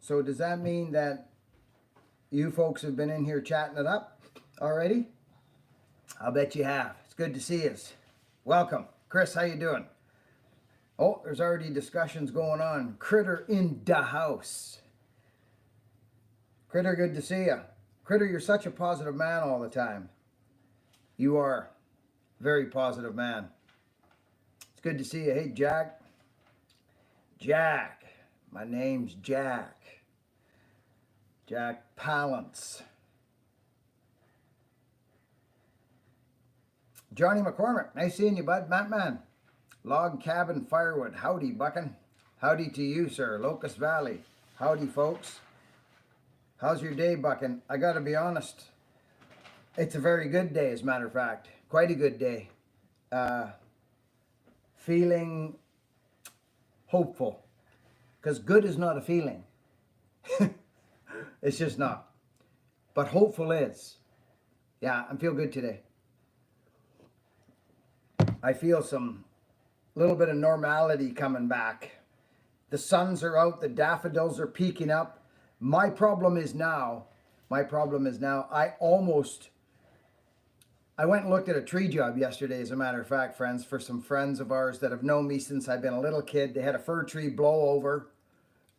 So does that mean that you folks have been in here chatting it up already? I'll bet you have. It's good to see us. Welcome. Chris, how you doing? Oh, there's already discussions going on. Critter in the house. Critter, good to see you. Critter, you're such a positive man all the time. You are. Very positive man. It's good to see you. Hey, Jack. Jack. My name's Jack. Jack Palance. Johnny McCormick. Nice seeing you, bud. Matt Man. Log Cabin Firewood. Howdy, Buckin. Howdy to you, sir. Locust Valley. Howdy, folks. How's your day, Buckin? I gotta be honest. It's a very good day, as a matter of fact. Quite a good day. Feeling hopeful. Because good is not a feeling. It's just not. But hopeful is. Yeah, I feel good today. I feel some little bit of normality coming back. The suns are out. The daffodils are peeking up. My problem is now, I went and looked at a tree job yesterday, as a matter of fact, friends, for some friends of ours that have known me since I've been a little kid. They had a fir tree blow over.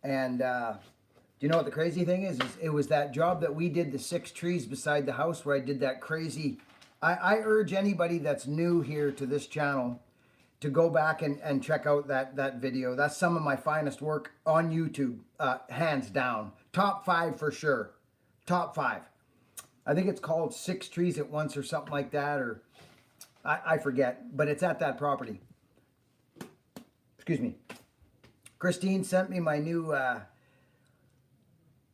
And do you know what the crazy thing is it was that job that we did, the 6 trees beside the house, where I did that crazy. I urge anybody that's new here to this channel to go back and check out that video. That's some of my finest work on YouTube, hands down. Top 5 for sure. Top 5. I think it's called 6 Trees at Once or something like that, or I forget, but it's at that property. Excuse me. Christine sent me my new,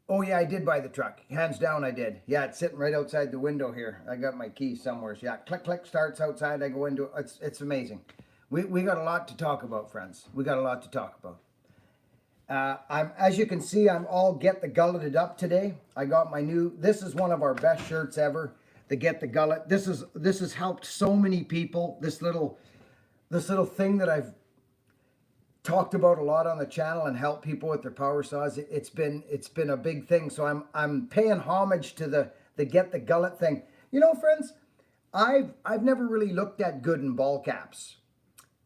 oh yeah, I did buy the truck. Hands down, I did. Yeah, it's sitting right outside the window here. I got my key somewhere. So yeah, click, click, starts outside. I go into it. It's amazing. We got a lot to talk about, friends. We got a lot to talk about. As you can see, I'm all Get the Gulleted up today. I got my new, this is one of our best shirts ever, the Get the Gullet. This has helped so many people. This little thing that I've talked about a lot on the channel and helped people with their power saws. It's been a big thing. So I'm paying homage to the Get the Gullet thing. You know, friends, I've never really looked at good in ball caps.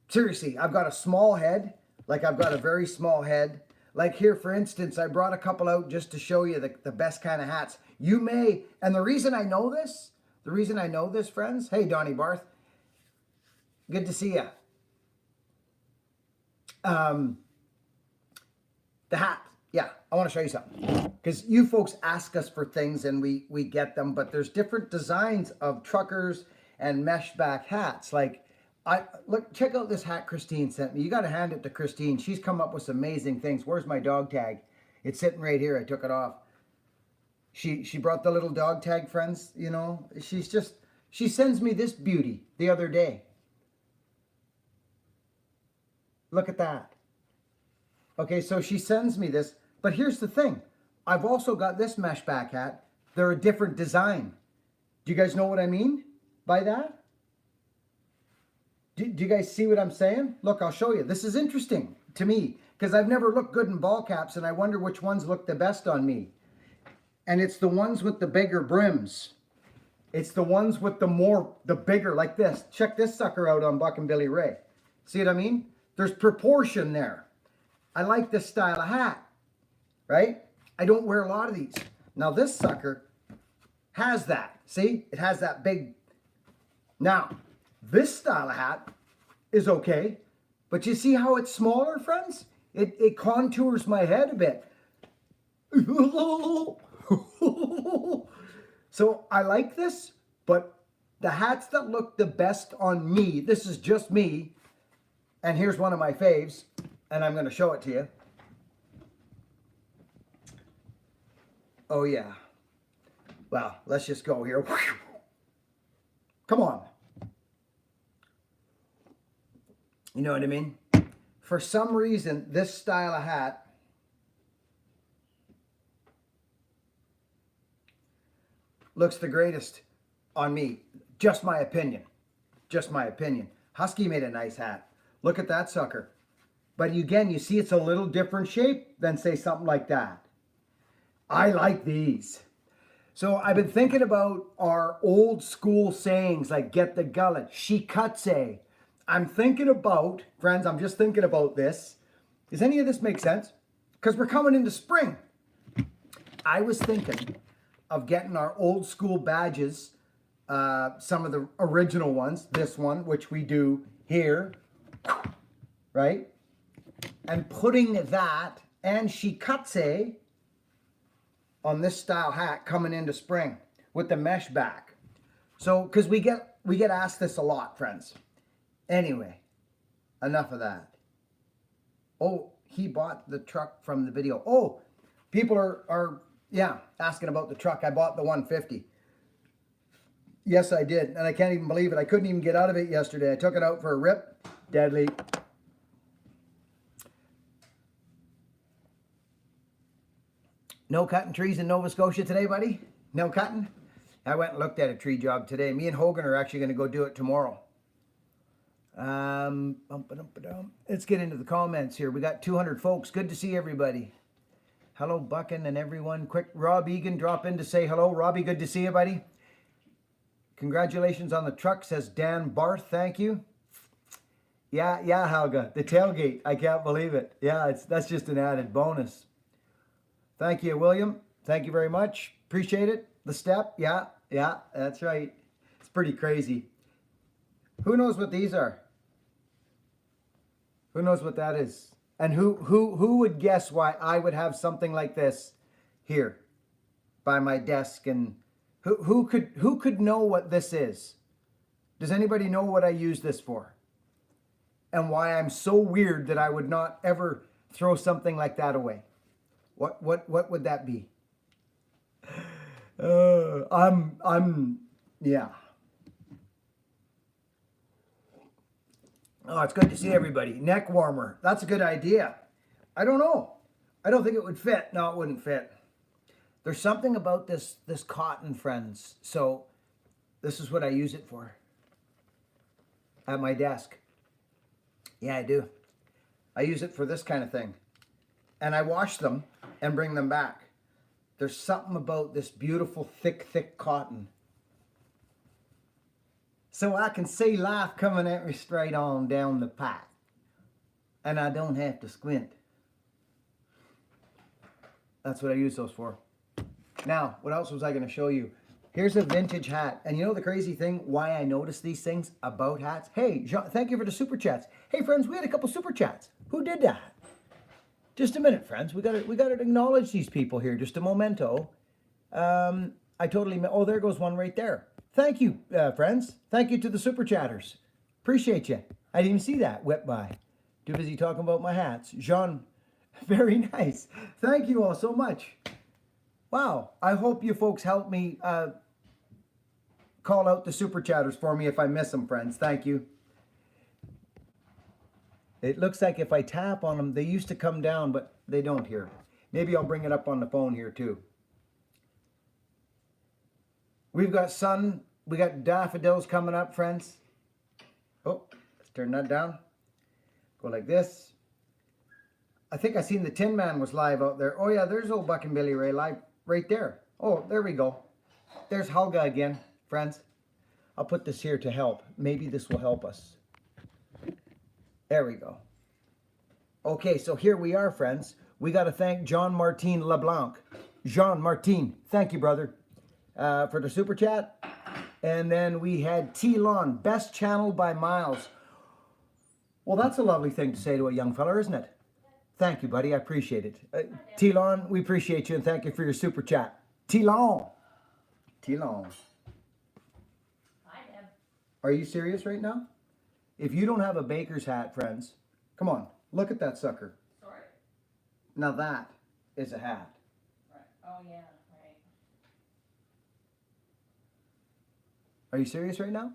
Seriously, I've got a small head. Like, I've got a very small head. Like here, for instance, I brought a couple out just to show you the best kind of hats. You may, and the reason I know this, friends, hey, Donnie Barth, good to see you. The hat, yeah, I want to show you something. Because you folks ask us for things and we get them, but there's different designs of truckers and mesh back hats. Like, look, check out this hat Christine sent me. You got to hand it to Christine. She's come up with some amazing things. Where's my dog tag? It's sitting right here. I took it off. She brought the little dog tag, friends. You know, she sends me this beauty the other day. Look at that. Okay, so she sends me this. But here's the thing. I've also got this mesh back hat. They're a different design. Do you guys know what I mean by that? Do you guys see what I'm saying? Look, I'll show you. This is interesting to me because I've never looked good in ball caps and I wonder which ones look the best on me. And it's the ones with the bigger brims. It's the ones with the bigger, like this. Check this sucker out on Buckin Billy Ray. See what I mean? There's proportion there. I like this style of hat, right? I don't wear a lot of these. Now this sucker has that. See? It has that big. Now, this style of hat is okay, but you see how it's smaller, friends? It contours my head a bit. So I like this, but the hats that look the best on me, this is just me, and here's one of my faves, and I'm going to show it to you. Oh yeah. Well, let's just go here. Come on. You know what I mean? For some reason, this style of hat looks the greatest on me. Just my opinion. Just my opinion. Husky made a nice hat. Look at that sucker. But again, you see it's a little different shape than, say, something like that. I like these. So I've been thinking about our old school sayings like get the gullet, shikatse. I'm thinking about, friends, I'm just thinking about this. Does any of this make sense? Because we're coming into spring. I was thinking of getting our old school badges, some of the original ones, this one, which we do here, right? And putting that and shikatse on this style hat coming into spring with the mesh back. So, because we get asked this a lot, friends. Anyway, enough of that. Oh, he bought the truck from the video. Oh, people are yeah, asking about the truck. I bought the 150. Yes, I did. And I can't even believe it. I couldn't even get out of it yesterday. I took it out for a rip. Deadly. No cutting trees in Nova Scotia today, buddy? No cutting? I went and looked at a tree job today. Me and Hogan are actually going to go do it tomorrow. Let's get into the comments here. We got 200 folks. Good to see everybody. Hello, Buckin and everyone. Quick, Rob Egan, drop in to say hello. Robbie, good to see you, buddy. Congratulations on the truck, says Dan Barth. Thank you. Yeah, Helga. The tailgate. I can't believe it. Yeah, that's just an added bonus. Thank you, William. Thank you very much. Appreciate it. The step. Yeah, that's right. It's pretty crazy. Who knows what these are? Who knows what that is? And who would guess why I would have something like this here by my desk? And who could know what this is? Does anybody know what I use this for? And why I'm so weird that I would not ever throw something like that away? What would that be? Yeah. Oh, it's good to see everybody. Neck warmer. That's a good idea. I don't know. I don't think it would fit. No, it wouldn't fit. There's something about this cotton, friends. So this is what I use it for. At my desk. Yeah, I do. I use it for this kind of thing. And I wash them and bring them back. There's something about this beautiful, thick cotton. So I can see life coming at me straight on down the pipe. And I don't have to squint. That's what I use those for. Now, what else was I going to show you? Here's a vintage hat. And you know the crazy thing, why I notice these things about hats? Hey, Jean, thank you for the super chats. Hey, friends, we had a couple super chats. Who did that? Just a minute, friends. We got to acknowledge these people here. Just a momento. I totally... Oh, there goes one right there. Thank you, friends. Thank you to the super chatters. Appreciate you. I didn't even see that whip by. Too busy talking about my hats. Jean, very nice. Thank you all so much. Wow. I hope you folks help me call out the super chatters for me if I miss them, friends. Thank you. It looks like if I tap on them, they used to come down, but they don't here. Maybe I'll bring it up on the phone here too. We've got sun, we got daffodils coming up, friends. Oh, let's turn that down. Go like this. I think I seen the Tin Man was live out there. Oh yeah, there's old Buckin Billy Ray live right there. Oh, there we go. There's Helga again, friends. I'll put this here to help. Maybe this will help us. There we go. Okay, so here we are, friends. We got to thank John Martin LeBlanc. Jean Martin, thank you, brother. For the super chat. And then we had T-Lon, best channel by miles. Well, that's a lovely thing to say to a young fella, isn't it? Thank you, buddy. I appreciate it. T-Lon, we appreciate you and thank you for your super chat. T-Lon. T-Lon. Hi, Deb. Are you serious right now? If you don't have a baker's hat, friends, come on, look at that sucker. Sorry. Now that is a hat. Right. Oh, yeah. Right. Are you serious right now?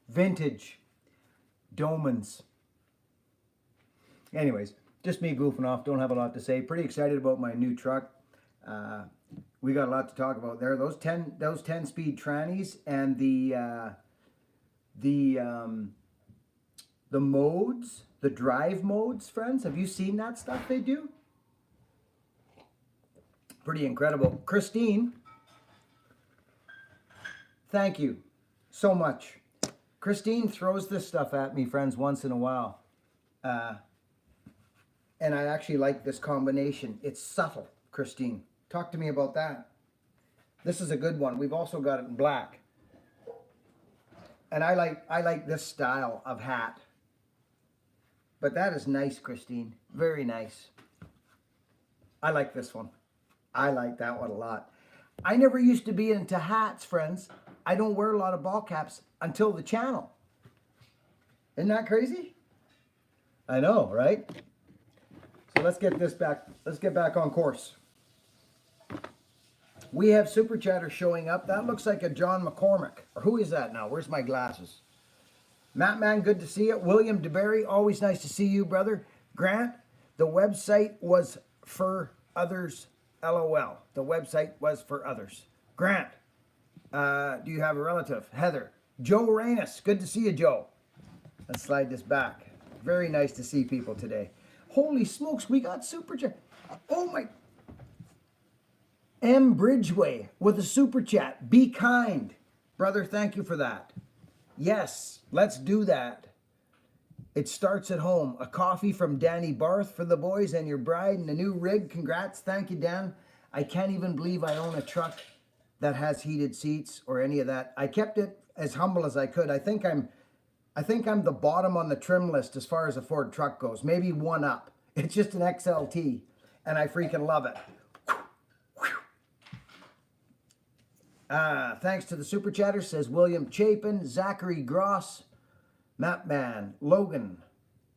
Vintage. Domans. Anyways, just me goofing off. Don't have a lot to say. Pretty excited about my new truck. We got a lot to talk about there. Those 10-speed trannies and the modes, the drive modes, friends. Have you seen that stuff they do? Pretty incredible. Christine, thank you so much. Christine throws this stuff at me, friends, once in a while. And I actually like this combination. It's subtle, Christine. Talk to me about that. This is a good one. We've also got it in black. And I like this style of hat. But that is nice, Christine. Very nice. I like this one. I like that one a lot. I never used to be into hats, friends. I don't wear a lot of ball caps until the channel. Isn't that crazy? I know, right? So let's get this back. Let's get back on course. We have Super Chatter showing up. That looks like a John McCormick. Or who is that now? Where's my glasses? Matt Man, good to see you. William DeBerry, always nice to see you, brother. Grant, the website was for others. LOL. The website was for others. Grant, do you have a relative? Heather. Joe Reynes, good to see you, Joe. Let's slide this back. Very nice to see people today. Holy smokes, we got Super Chat. Oh my. M. Bridgeway with a Super Chat. Be kind. Brother, thank you for that. Yes, let's do that. It starts at home. A coffee from Danny Barth for the boys and your bride and a new rig. Congrats. Thank you, Dan. I can't even believe I own a truck that has heated seats or any of that. I kept it as humble as I could. I think I'm the bottom on the trim list as far as a Ford truck goes. Maybe one up. It's just an XLT, and I freaking love it. Thanks to the Super Chatter, says William Chapin, Zachary Gross, Mapman, Logan,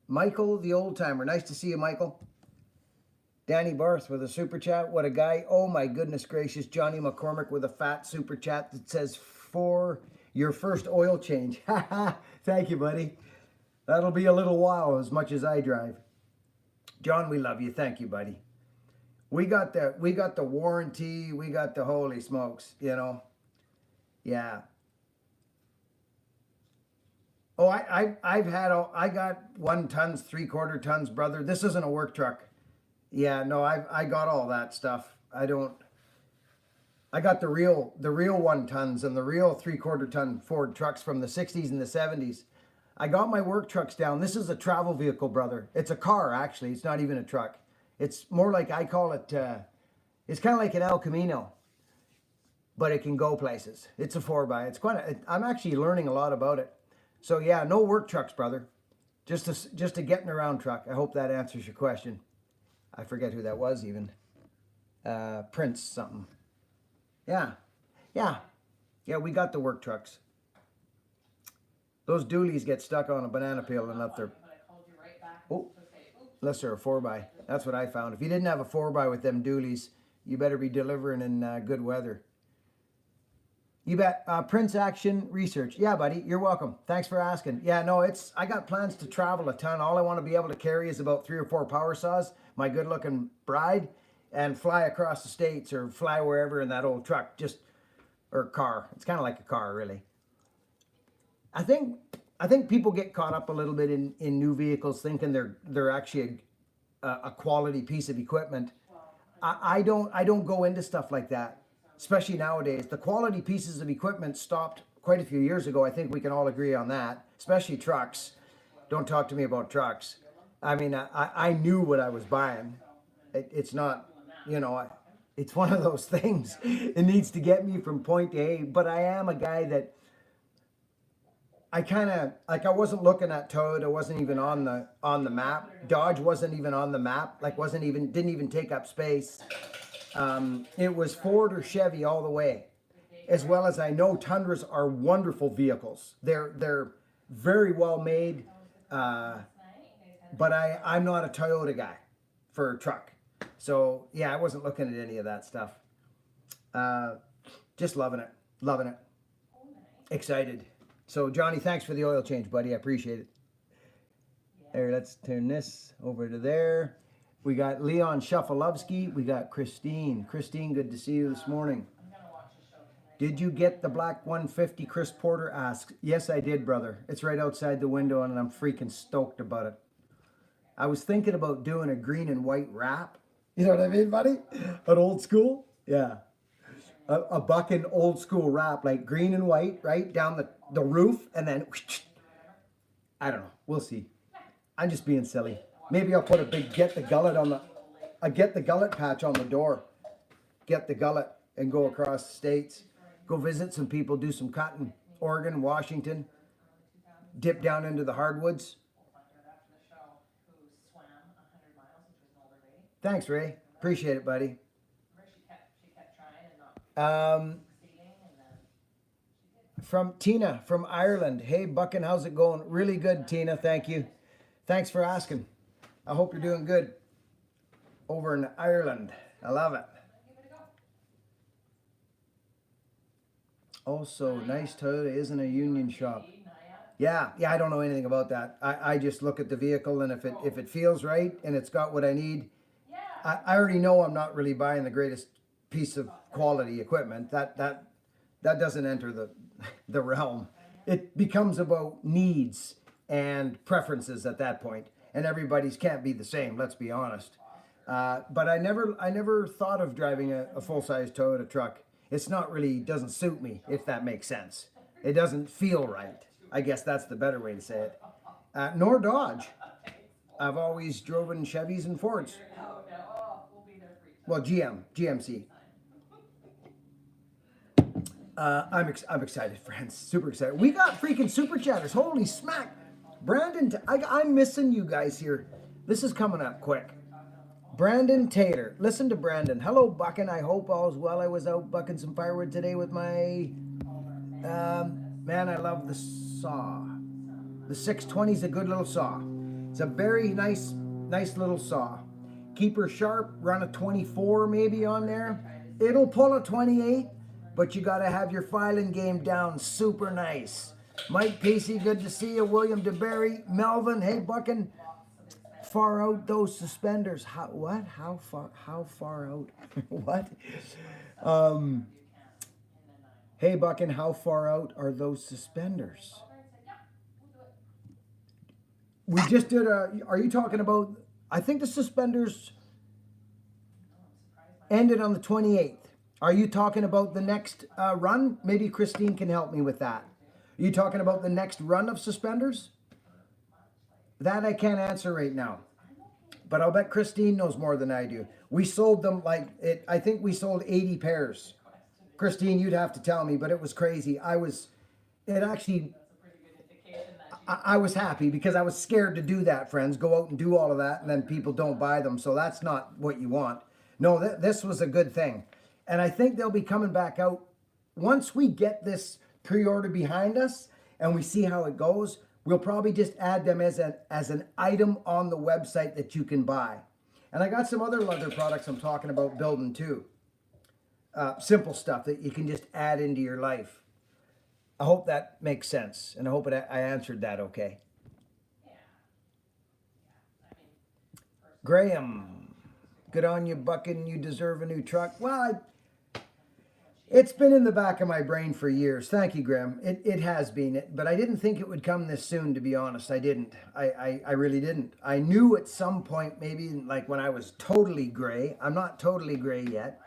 Michael the Old Timer. Nice to see you, Michael. Danny Barth with a Super Chat. What a guy. Oh my goodness gracious. Johnny McCormick with a fat Super Chat that says, for your first oil change. Thank you, buddy. That'll be a little while as much as I drive. John, we love you. Thank you, buddy. We got the warranty. We got the holy smokes, you know. Yeah. Oh, I got 1 tons, 3/4 tons, brother. This isn't a work truck. Yeah, no, I got all that stuff. I got the real 1 tons and the real 3/4 ton Ford trucks from the 60s and the 70s. I got my work trucks down. This is a travel vehicle, brother. It's a car, actually. It's not even a truck. It's more like, I call it, it's kind of like an El Camino, but it can go places. It's a 4x. I'm actually learning a lot about it. So yeah, no work trucks, brother. Just a getting around truck. I hope that answers your question. I forget who that was even. Prince something. Yeah. We got the work trucks. Those dualies get stuck on a banana peel and up there. Oh, unless they're a 4x. That's what I found. If you didn't have a 4x with them dualies, you better be delivering in good weather. You bet. Prince Action Research. Yeah, buddy, you're welcome. Thanks for asking. Yeah, no, I got plans to travel a ton. All I want to be able to carry is about 3 or 4 power saws, my good-looking bride, and fly across the states or fly wherever in that old truck, or car. It's kind of like a car, really. I think people get caught up a little bit in new vehicles, thinking they're actually a quality piece of equipment. I don't go into stuff like that, especially nowadays. The quality pieces of equipment stopped quite a few years ago. I think we can all agree on that, especially trucks. Don't talk to me about trucks. I mean, I knew what I was buying. It's not, it's one of those things. It needs to get me from point to A, but I am a guy that I kind of, I wasn't looking at Toyota, wasn't even on the map. Dodge wasn't even on the map, didn't even take up space. It was Ford or Chevy all the way. As well as I know Tundras are wonderful vehicles. They're very well made, but I'm not a Toyota guy for a truck. So yeah, I wasn't looking at any of that stuff. Just loving it. Excited. So Johnny, thanks for the oil change, buddy. I appreciate it. There, let's turn this over to there. We got Leon Shuffalowski. We got Christine. Christine, good to see you this morning. Did you get the black 150? Chris Porter asks. Yes, I did, brother. It's right outside the window, and I'm freaking stoked about it. I was thinking about doing a green and white wrap, You know what I mean, buddy? An old school? Yeah. A Buckin old school wrap, like green and white, right? Down the roof, and then, I don't know. We'll see. I'm just being silly. Maybe I'll put a big get the gullet on a get the gullet patch on the door. Get the gullet and go across the states. Go visit some people, do some cutting. Oregon, Washington. Dip down into the hardwoods. Thanks, Ray. Appreciate it, buddy. From Tina from Ireland. Hey, Buckin, how's it going? Really good, Tina. Thank you. Thanks for asking. I hope you're doing good over in Ireland. I love it. Also, nice Toyota isn't a union shop. Yeah, I don't know anything about that. I just look at the vehicle, and if it feels right and it's got what I need, I already know I'm not really buying the greatest piece of quality equipment. That doesn't enter the realm. It becomes about needs and preferences at that point, and everybody's can't be the same. Let's be honest. But I never thought of driving a full-size Toyota truck. It's not really doesn't suit me, if that makes sense. It doesn't feel right. I guess that's the better way to say it. Nor Dodge. I've always driven Chevys and Fords. Well, GMC. I'm excited, friends. Super excited. We got freaking super chatters. Holy smack. Brandon, I'm missing you guys here. This is coming up quick. Brandon Taylor. Listen to Brandon. Hello, Buckin. I hope all's well. I was out bucking some firewood today with my... man, I love the saw. The 620 is a good little saw. It's a very nice little saw. Keep her sharp. Run a 24 maybe on there. It'll pull a 28, but you got to have your filing game down super nice. Mike Pacey, good to see you. William DeBerry. Melvin, hey, Buckin. Far out those suspenders. What? How far out? What? Hey, Buckin, how far out are those suspenders? We just did are you talking about, I think the suspenders ended on the 28th. Are you talking about the next run? Maybe Christine can help me with that. Are you talking about the next run of suspenders? That I can't answer right now. But I'll bet Christine knows more than I do. We sold them I think we sold 80 pairs. Christine, you'd have to tell me, but it was crazy. I was happy because I was scared to do that, friends. Go out and do all of that, and then people don't buy them. So that's not what you want. No, this was a good thing. And I think they'll be coming back out. Once we get this pre-order behind us and we see how it goes, we'll probably just add them as an item on the website that you can buy. And I got some other leather products I'm talking about building too. Simple stuff that you can just add into your life. I hope that makes sense, and I hope I answered that okay. Graham, good on you, Buckin. You deserve a new truck. Well, it's been in the back of my brain for years. Thank you, Graham. It has been, but I didn't think it would come this soon, to be honest. I didn't. I really didn't. I knew at some point, maybe like when I was totally gray. I'm not totally gray yet.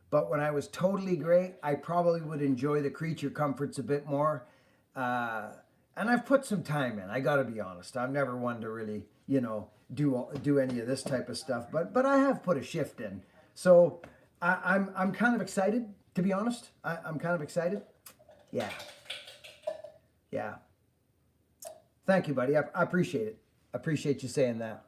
But when I was totally gray, I probably would enjoy the creature comforts a bit more. And I've put some time in, I gotta be honest. I'm never one to really, do any of this type of stuff. But I have put a shift in. So I'm kind of excited, to be honest. I'm kind of excited. Yeah. Thank you, buddy. I appreciate it. I appreciate you saying that.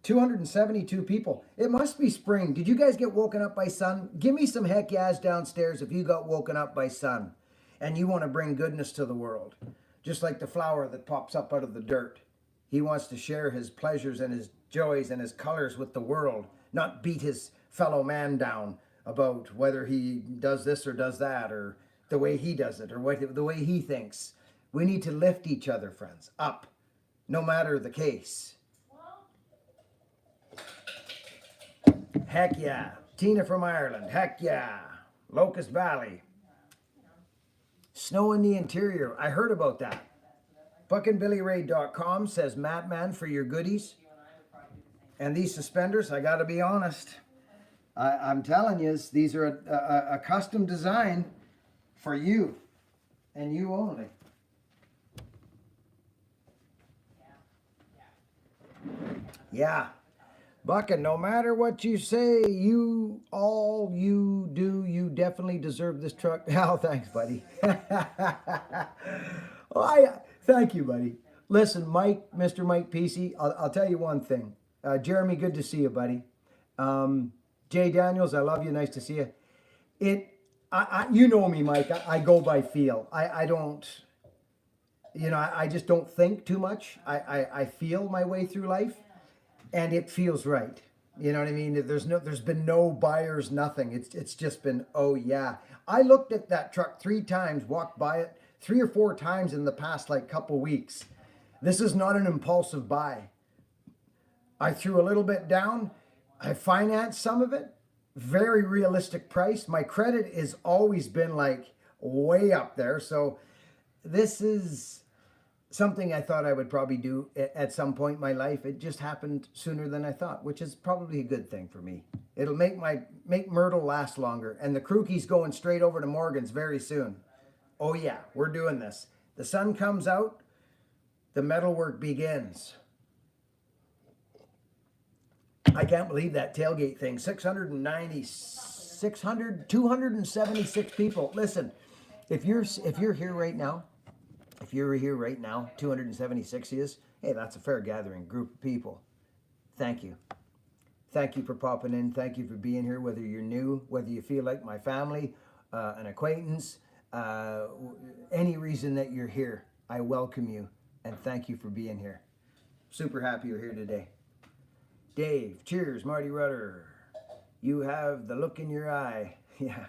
272 people. It must be spring. Did you guys get woken up by sun? Give me some heck yeahs downstairs if you got woken up by sun and you want to bring goodness to the world. Just like the flower that pops up out of the dirt. He wants to share his pleasures and his joys and his colors with the world, not beat his fellow man down about whether he does this or does that or the way he does it or the way he thinks. We need to lift each other, friends, up, no matter the case. Heck yeah. Tina from Ireland. Heck yeah. Locust Valley. Snow in the interior. I heard about that. BuckinBillyRay.com says Mattman for your goodies. And these suspenders, I got to be honest, I'm telling you, these are a custom design for you and you only. Yeah. Buckin, no matter what you say, all you do, you definitely deserve this truck. Oh, thanks, buddy. Thank you, buddy. Listen, Mike, Mr. Mike Pesey, I'll tell you one thing. Jeremy, good to see you, buddy. Jay Daniels, I love you. Nice to see you. You know me, Mike. I go by feel. I don't, I just don't think too much. I feel my way through life. And it feels right. You know what I mean? There's been no buyers, nothing. It's just been, oh yeah. I looked at that truck 3 times, walked by it 3 or 4 times in the past couple weeks. This is not an impulsive buy. I threw a little bit down. I financed some of it. Very realistic price. My credit has always been way up there. So this is something I thought I would probably do at some point in my life. It just happened sooner than I thought, which is probably a good thing for me. It'll make Myrtle last longer. And the Krukie's going straight over to Morgan's very soon. Oh yeah, we're doing this. The sun comes out, the metalwork begins. I can't believe that tailgate thing. 276 people. Listen, if you're here right now, 276 is, hey, that's a fair gathering group of people. Thank you. Thank you for popping in. Thank you for being here, whether you're new, whether you feel like my family, an acquaintance, any reason that you're here, I welcome you and thank you for being here. Super happy you're here today. Dave, cheers, Marty Rudder. You have the look in your eye. Yeah.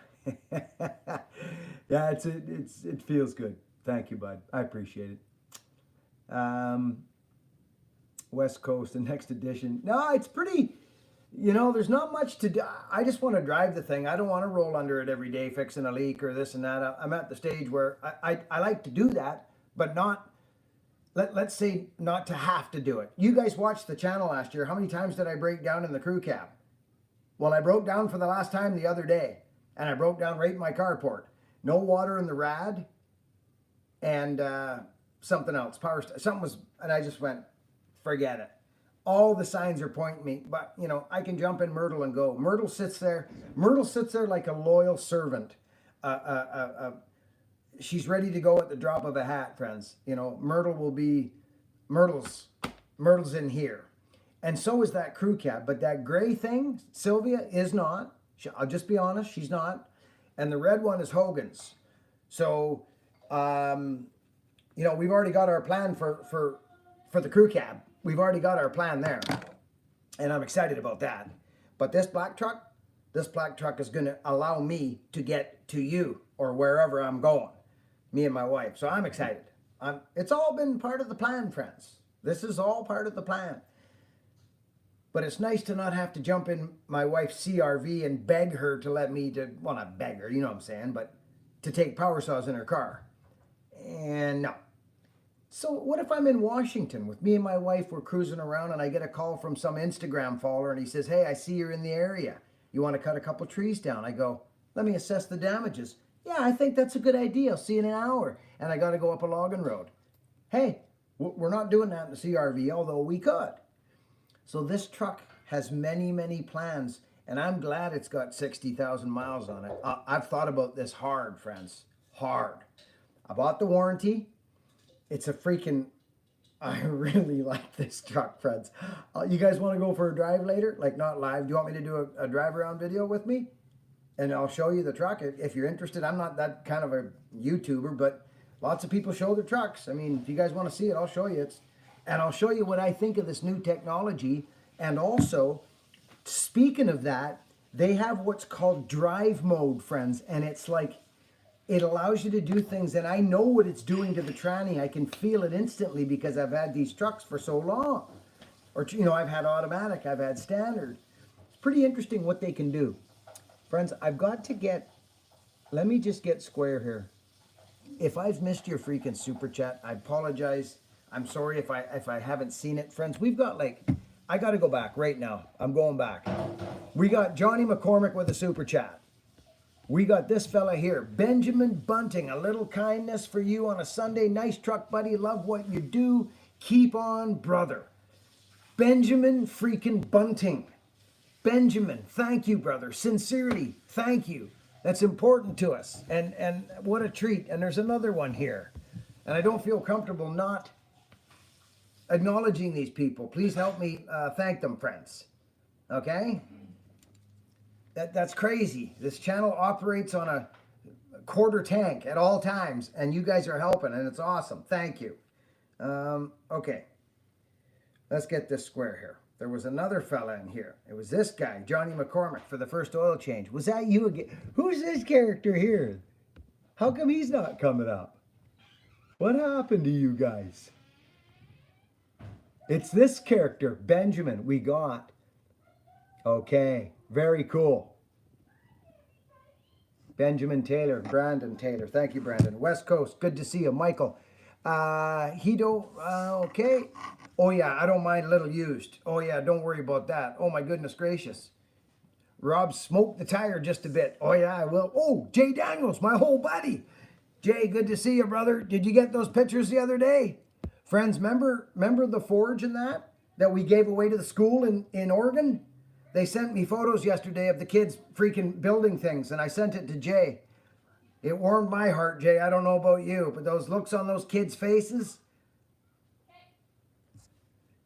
Yeah, it feels good. Thank you, bud. I appreciate it. West Coast, the next edition. No, it's pretty, there's not much to do. I just want to drive the thing. I don't want to roll under it every day fixing a leak or this and that. I'm at the stage where I like to do that, but not, let's say not to have to do it. You guys watched the channel last year. How many times did I break down in the crew cab? Well, I broke down for the last time the other day, and I broke down right in my carport. No water in the rad. And something else, something was, and I just went, forget it. All the signs are pointing me, but I can jump in Myrtle and go. Myrtle sits there like a loyal servant. She's ready to go at the drop of a hat, friends. Myrtle's in here. And so is that crew cab, but that gray thing, Sylvia, is not. I'll just be honest, she's not. And the red one is Hogan's. So, we've already got our plan for the crew cab. We've already got our plan there. And I'm excited about that. But this black truck is going to allow me to get to you or wherever I'm going, me and my wife. So I'm excited. It's all been part of the plan, friends. This is all part of the plan. But it's nice to not have to jump in my wife's CRV and beg her to let me well, not beg her, you know what I'm saying, but to take power saws in her car. And no. So what if I'm in Washington with me and my wife, we're cruising around and I get a call from some Instagram follower and he says, hey, I see you're in the area. You want to cut a couple trees down? I go, let me assess the damages. Yeah, I think that's a good idea. I'll see you in an hour. And I got to go up a logging road. Hey, we're not doing that in the CRV, although we could. So this truck has many, many plans. And I'm glad it's got 60,000 miles on it. I've thought about this hard, friends. Hard. I bought the warranty. It's a freaking, I really like this truck, friends. You guys want to go for a drive later? Not live. Do you want me to do a drive around video with me? And I'll show you the truck if you're interested. I'm not that kind of a YouTuber, but lots of people show their trucks. I mean, if you guys want to see it, I'll show you. And I'll show you what I think of this new technology. And also, speaking of that, they have what's called drive mode, friends. And it's it allows you to do things. And I know what it's doing to the tranny. I can feel it instantly because I've had these trucks for so long. Or, I've had automatic, I've had standard. It's pretty interesting what they can do. Friends, I've got to let me just get square here. If I've missed your freaking super chat, I apologize. I'm sorry if I haven't seen it. Friends, we've got I got to go back right now. I'm going back. We got Johnny McCormick with a super chat. We got this fella here, Benjamin Bunting. A little kindness for you on a Sunday. Nice truck, buddy. Love what you do. Keep on, brother. Benjamin freaking Bunting. Benjamin, thank you, brother. Sincerely, thank you. That's important to us. And what a treat. And there's another one here. And I don't feel comfortable not acknowledging these people. Please help me thank them, friends. Okay? That's crazy. This channel operates on a quarter tank at all times, and you guys are helping, and it's awesome. Thank you. Okay. Let's get this square here. There was another fella in here. It was this guy, Johnny McCormick, for the first oil change. Was that you again? Who's this character here? How come he's not coming up? What happened to you guys? It's this character, Benjamin, we got. Okay, very cool. Benjamin Taylor, Brandon Taylor. Thank you, Brandon. West Coast, good to see you. Michael. Okay. Oh, yeah, I don't mind a little used. Oh, yeah, don't worry about that. Oh, my goodness gracious. Rob smoked the tire just a bit. Oh, yeah, I will. Oh, Jay Daniels, my whole buddy. Jay, good to see you, brother. Did you get those pictures the other day? Friends, remember the forge and that we gave away to the school in Oregon? They sent me photos yesterday of the kids freaking building things, and I sent it to Jay. It warmed my heart, Jay. I don't know about you, but those looks on those kids' faces,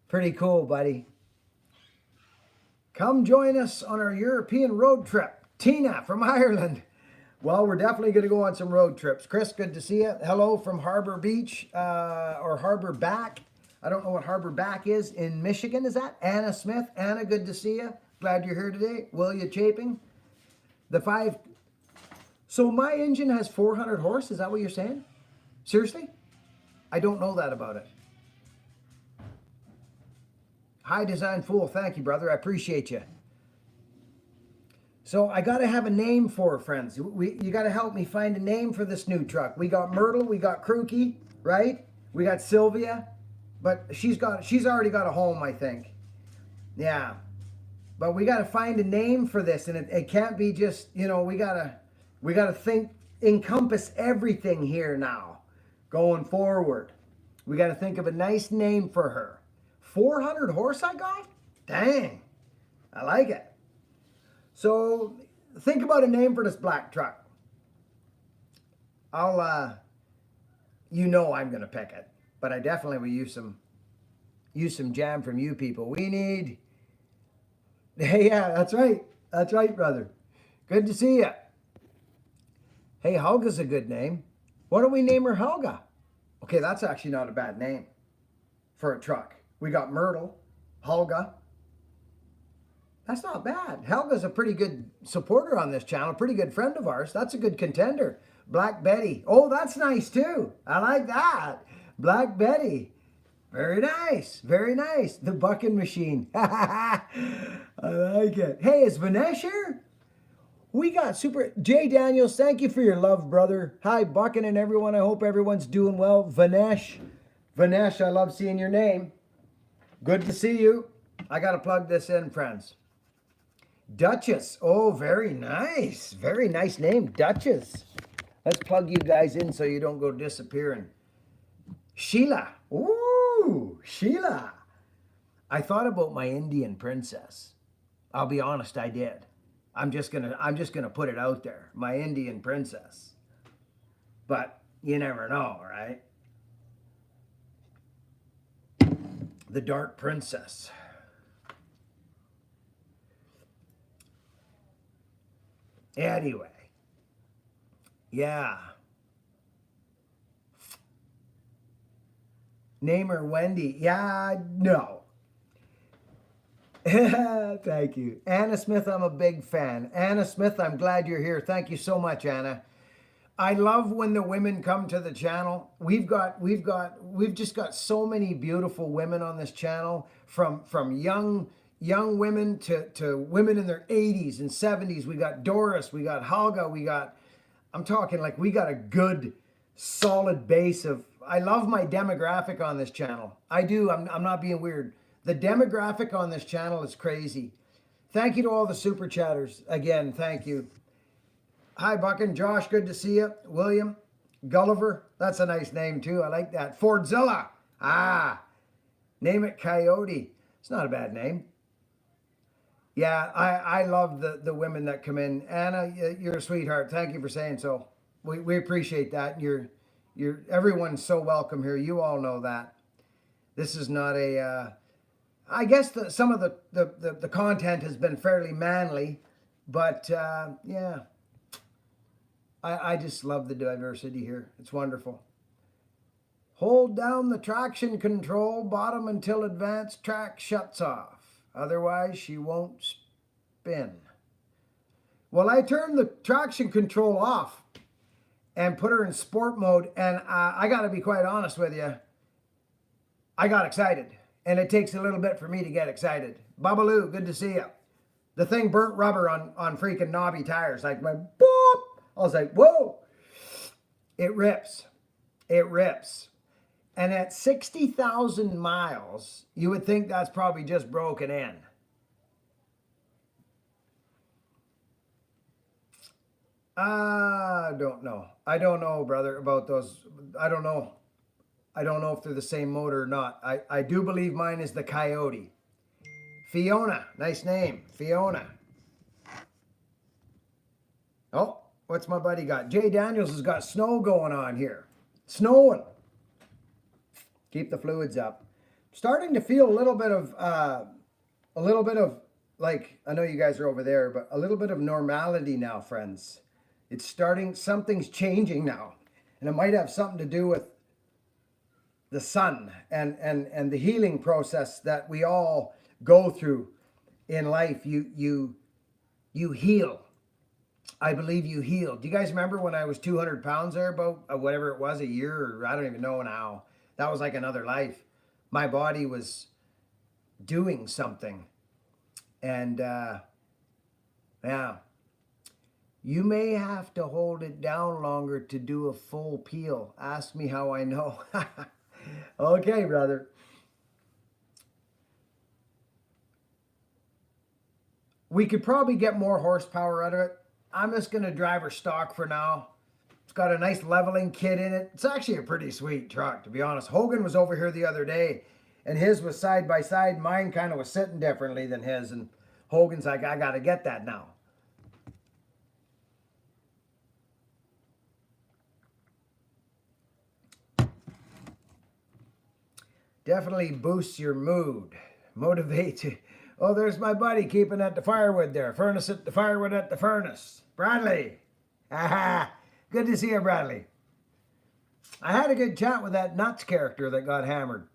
pretty cool, buddy. Come join us on our European road trip. Tina from Ireland. Well, we're definitely going to go on some road trips. Chris, good to see you. Hello from Harbor Beach or Harbor Back. I don't know what Harbor Back is in Michigan. Is that Anna Smith? Anna, good to see you. Glad you're here today. Will you Chaping? So my engine has 400 horse. Is that what you're saying? Seriously? I don't know that about it. Hi, Design Fool. Thank you, brother. I appreciate you. So I got to have a name for her, friends. You got to help me find a name for this new truck. We got Myrtle, we got Krookie, right? We got Sylvia, but she's already got a home, I think. Yeah, but we got to find a name for this, and it can't be just, we got to encompass everything here now, going forward. We got to think of a nice name for her. 400 horse I got? Dang, I like it. So think about a name for this black truck. I'm going to pick it, but I definitely will use some jam from you people. We need, hey, yeah, that's right, brother. Good to see you. Hey, Helga's a good name. Why don't we name her Helga? Okay, that's actually not a bad name for a truck. We got Myrtle, Helga. That's not bad. Helga's a pretty good supporter on this channel, pretty good friend of ours. That's a good contender. Black Betty. Oh, that's nice too. I like that. Black Betty. Very nice. Very nice. The Buckin machine. I like it. Hey, is Vinesh here? We got super... Jay Daniels, thank you for your love, brother. Hi, Buckin and everyone. I hope everyone's doing well. Vinesh, I love seeing your name. Good to see you. I got to plug this in, friends. Duchess. Oh, very nice. Very nice name, Duchess. Let's plug you guys in so you don't go disappearing. Sheila. Ooh, Sheila. I thought about my Indian princess. I'll be honest, I did. I'm just gonna put it out there. My Indian princess. But you never know, right? The Dark Princess. Anyway, yeah. Name her Wendy. Yeah, no. Thank you. Anna Smith, I'm a big fan. Anna Smith, I'm glad you're here. Thank you so much, Anna. I love when the women come to the channel. We've just got so many beautiful women on this channel, from young women to women in their 80s and 70s. We got Doris, we got Helga, we got a good solid base of, I love my demographic on this channel. I do. I'm not being weird. The demographic on this channel is crazy. Thank you to all the super chatters. Again, thank you. Hi, Buckin. Josh, good to see you. William, Gulliver. That's a nice name, too. I like that. Fordzilla. Ah, name it Coyote. It's not a bad name. Yeah, I love the women that come in. Anna, you're a sweetheart. Thank you for saying so. We appreciate that. Everyone's so welcome here. You all know that. This is not a... I guess some of the content has been fairly manly, but yeah. I just love the diversity here. It's wonderful. Hold down the traction control bottom until advanced track shuts off. Otherwise, she won't spin. Well, I turned the traction control off and put her in sport mode, and I got to be quite honest with you. I got excited, and it takes a little bit for me to get excited. Babaloo, good to see you. The thing burnt rubber on freaking knobby tires. Like, my boop. I was like, whoa. It rips. It rips. And at 60,000 miles, you would think that's probably just broken in. I don't know. I don't know, brother, about those. I don't know. I don't know if they're the same motor or not. I do believe mine is the Coyote. Fiona, nice name. Fiona. Oh, what's my buddy got? Jay Daniels has got snow going on here. Snowing. Keep the fluids up. Starting to feel a little bit of like, I know you guys are over there, but a little bit of normality now, friends. It's starting, something's changing now. And it might have something to do with the sun and the healing process that we all go through in life. You heal. I believe you heal. Do you guys remember when I was 200 pounds there, about whatever it was, a year, or I don't even know now. That was like another life. My body was doing something. And yeah, you may have to hold it down longer to do a full peel. Ask me how I know. Okay, brother. We could probably get more horsepower out of it. I'm just going to drive her stock for now. It's got a nice leveling kit in it. It's actually a pretty sweet truck, to be honest. Hogan was over here the other day, and his was side by side. Mine kind of was sitting differently than his, and Hogan's like, I got to get that now. Definitely boosts your mood, motivates you. Oh, there's my buddy keeping at the firewood there. Furnace at the firewood at the furnace. Bradley. Aha. Good to see you, Bradley. I had a good chat with that Nuts character that got hammered.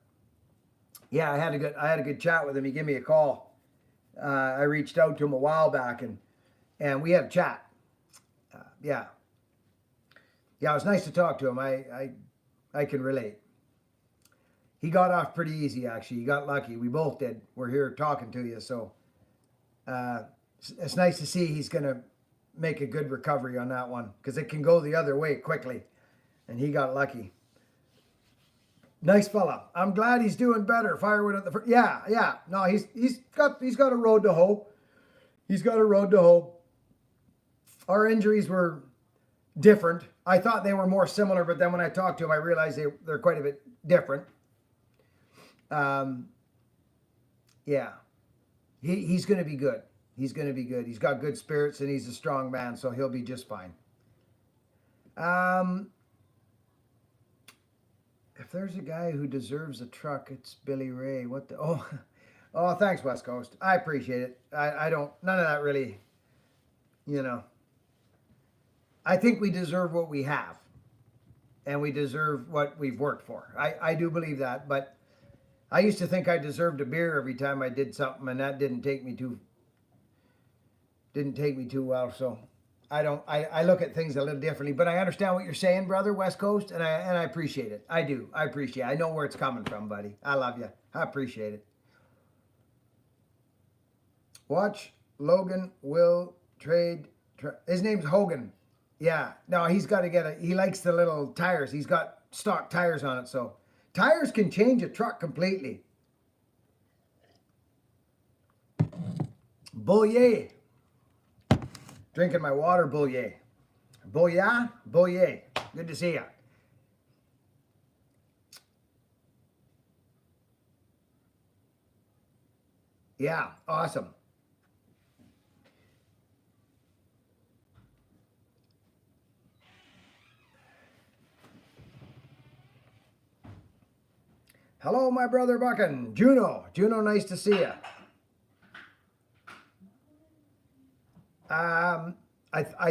Yeah, I had a good chat with him. He gave me a call. I reached out to him a while back, and we had a chat. Yeah, it was nice to talk to him. I can relate. He got off pretty easy, actually. He got lucky. We both did. We're here talking to you, so it's nice to see he's going to make a good recovery on that one, because it can go the other way quickly, and he got lucky. Nice fella. I'm glad he's doing better. Firewood at the yeah. No, he's got a road to hoe. He's got a road to hoe. Our injuries were different. I thought they were more similar, but then when I talked to him, I realized they're quite a bit different. Yeah, he's going to be good. He's going to be good. He's got good spirits, and he's a strong man, so he'll be just fine. If there's a guy who deserves a truck, it's Billy Ray. What the? Oh, thanks, West Coast. I appreciate it. I don't, none of that really, I think we deserve what we have, and we deserve what we've worked for. I do believe that, but I used to think I deserved a beer every time I did something, and that didn't take me too well. So I look at things a little differently, but I understand what you're saying, brother, West Coast, and I appreciate it. I do. I appreciate it. I know where it's coming from, buddy. I love you. I appreciate it. Watch Logan will trade. His name's Hogan. Yeah. No, he's got to he likes the little tires. He's got stock tires on it, so tires can change a truck completely. Bouillet. Drinking my water, Bouillet. Bouillat, Bouillet. Good to see ya. Yeah, awesome. Hello, my brother Buckin. Juno. Juno, nice to see you. I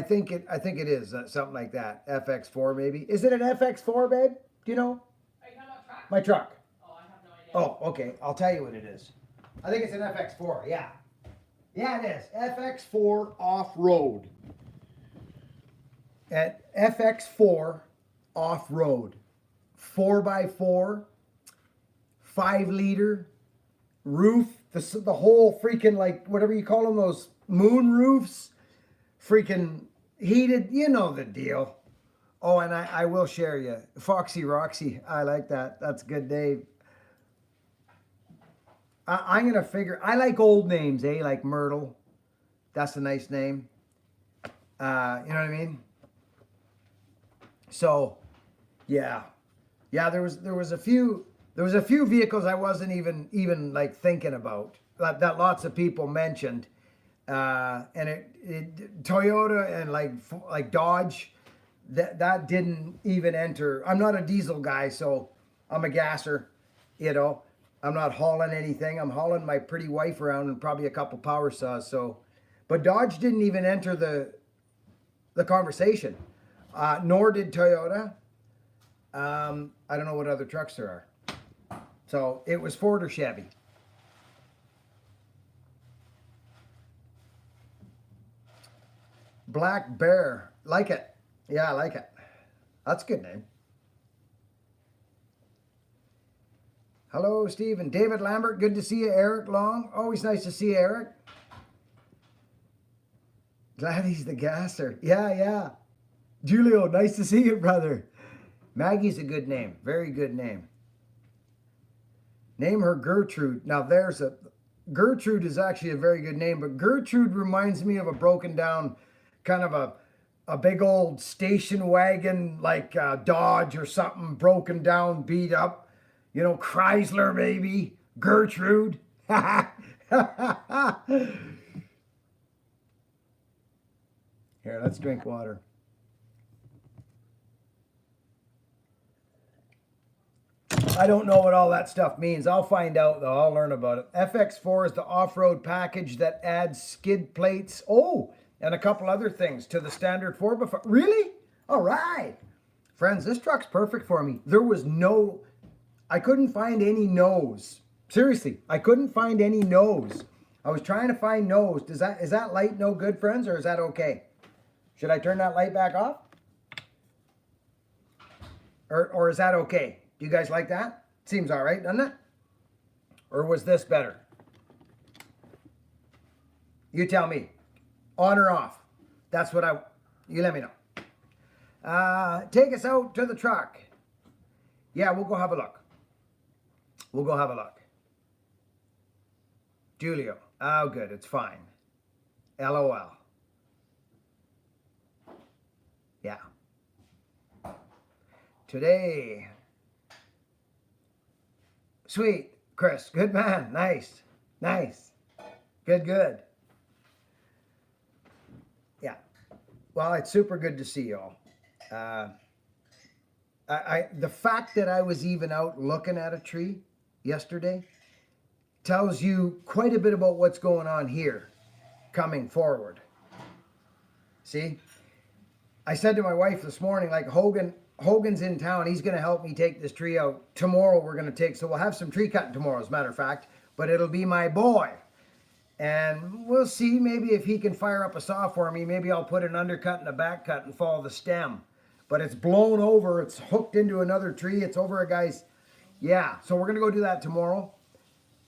think it is something like that. FX4 maybe. Is it an FX4, babe? Do you know? Are you talking about truck? My truck. Oh, I have no idea. Oh, okay. I'll tell you what it is. I think it's an FX4. Yeah. Yeah, it is. FX4 off-road. At FX4 off-road. 4x4. 5-liter roof. The whole freaking, like, whatever you call them, those moon roofs. Freaking heated. You know the deal. Oh, and I will share you. Foxy Roxy. I like that. That's good, Dave. I'm going to figure, I like old names, eh? Like Myrtle. That's a nice name. You know what I mean? So, yeah. Yeah, there was a few vehicles I wasn't even like thinking about that lots of people mentioned. And it Toyota and like Dodge, that didn't even enter. I'm not a diesel guy, so I'm a gasser, you know. I'm not hauling anything. I'm hauling my pretty wife around and probably a couple power saws. So, but Dodge didn't even enter the conversation. Nor did Toyota. I don't know what other trucks there are. So it was Ford or Chevy. Black Bear, like it. Yeah, I like it. That's a good name. Hello, Steve and David Lambert. Good to see you, Eric Long. Always nice to see you, Eric. Glad he's the gasser. Yeah, yeah. Julio, nice to see you, brother. Maggie's a good name. Very good name. Name her Gertrude. Now, Gertrude is actually a very good name, but Gertrude reminds me of a broken down kind of a big old station wagon, like Dodge or something, broken down, beat up. You know, Chrysler, maybe. Gertrude. Here, let's drink water. I don't know what all that stuff means. I'll find out, though. I'll learn about it. FX4 is the off-road package that adds skid plates. Oh, and a couple other things to the standard 4x4. Really? All right. Friends, this truck's perfect for me. I couldn't find any no's. Seriously, I couldn't find any no's. I was trying to find no's. Is that light no good, friends, or is that okay? Should I turn that light back off? Or is that okay? Do you guys like that? Seems all right, doesn't it? Or was this better? You tell me. On or off? That's what you let me know. Take us out to the truck. Yeah, we'll go have a look. We'll go have a look. Julio. Oh, good. It's fine. LOL. Yeah. Today. Sweet. Chris. Good man. Nice. Nice. Good, good. Yeah. Well, it's super good to see you all. The fact that I was even out looking at a tree yesterday tells you quite a bit about what's going on here coming forward. See? I said to my wife this morning, like, Hogan's in town. He's going to help me take this tree out. Tomorrow we're going to so we'll have some tree cutting tomorrow, as a matter of fact, but it'll be my boy. And we'll see maybe if he can fire up a saw for me. Maybe I'll put an undercut and a back cut and follow the stem. But it's blown over. It's hooked into another tree. It's over a guy's. Yeah, so we're going to go do that tomorrow.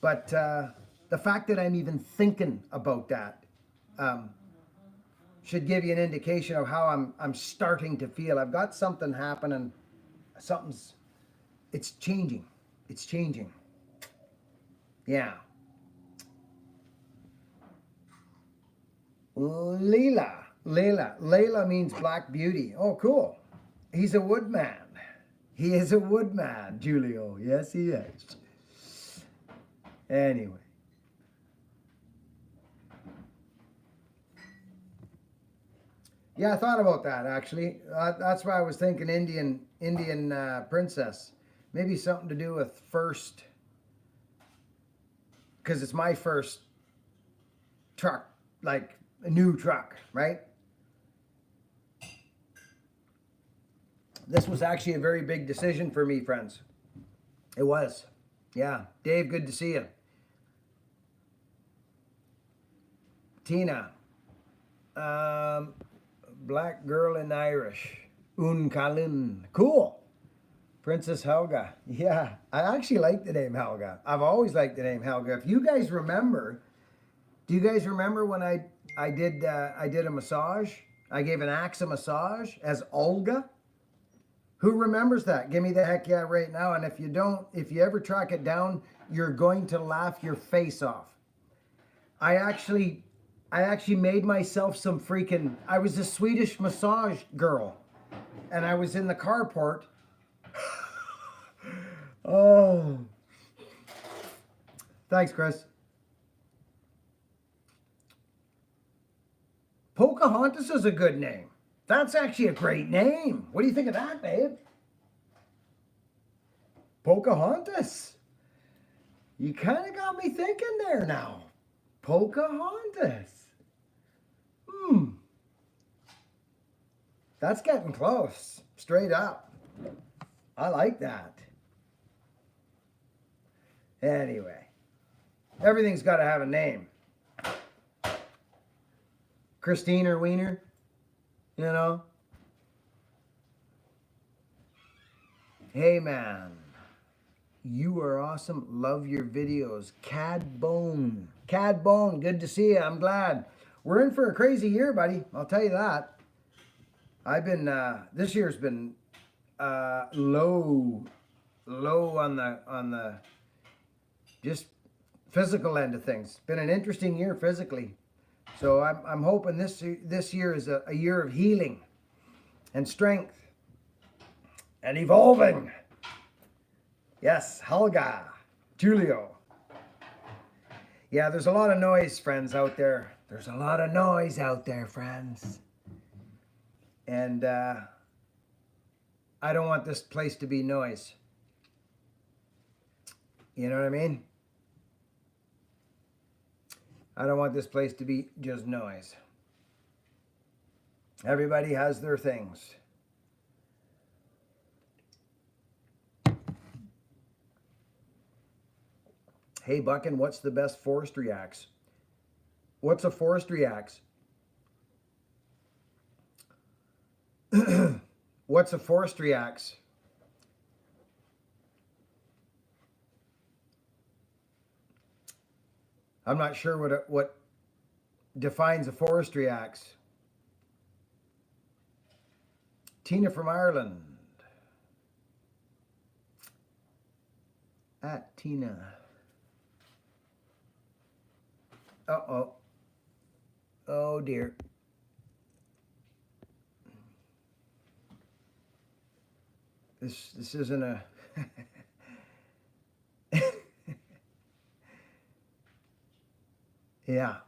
But the fact that I'm even thinking about that should give you an indication of how I'm starting to feel. I've got something happening. It's changing. It's changing. Yeah. Layla means black beauty. Oh, cool. He's a woodman. He is a woodman, Julio. Yes, he is. Anyway. Yeah, I thought about that actually. That's why I was thinking Indian princess. Maybe something to do with first, because it's my first truck, like a new truck, right? This was actually a very big decision for me, friends. It was. Yeah. Dave, good to see you. Tina. Black girl in Irish. Un Kalin. Cool. Princess Helga. Yeah. I actually like the name Helga. I've always liked the name Helga. If you guys remember, do you guys remember when I did a massage? I gave an axe a massage as Olga. Who remembers that? Give me the heck yeah right now. And if you don't, if you ever track it down, you're going to laugh your face off. I actually made myself some freaking, I was a Swedish massage girl. And I was in the carport. Oh. Thanks, Chris. Pocahontas is a good name. That's actually a great name. What do you think of that, babe? Pocahontas. You kind of got me thinking there now. Pocahontas. That's getting close. Straight up. I like that. Anyway. Everything's got to have a name. Christine or Wiener. You know? Hey, man. You are awesome. Love your videos. Cad Bone. Cad Bone, good to see you. I'm glad. We're in for a crazy year, buddy. I'll tell you that. I've been, this year's been low on the just physical end of things. Been an interesting year physically. So I'm hoping this year is a year of healing and strength and evolving. Yes, Helga, Julio. Yeah, there's a lot of noise, friends, out there. There's a lot of noise out there, friends. And I don't want this place to be noise. You know what I mean? I don't want this place to be just noise. Everybody has their things. Hey, Buckin, what's the best forestry axe? What's a forestry axe? What's a forestry axe? I'm not sure what defines a forestry axe. Tina from Ireland. At Tina. Uh-oh. Oh, dear. This isn't a... Yeah.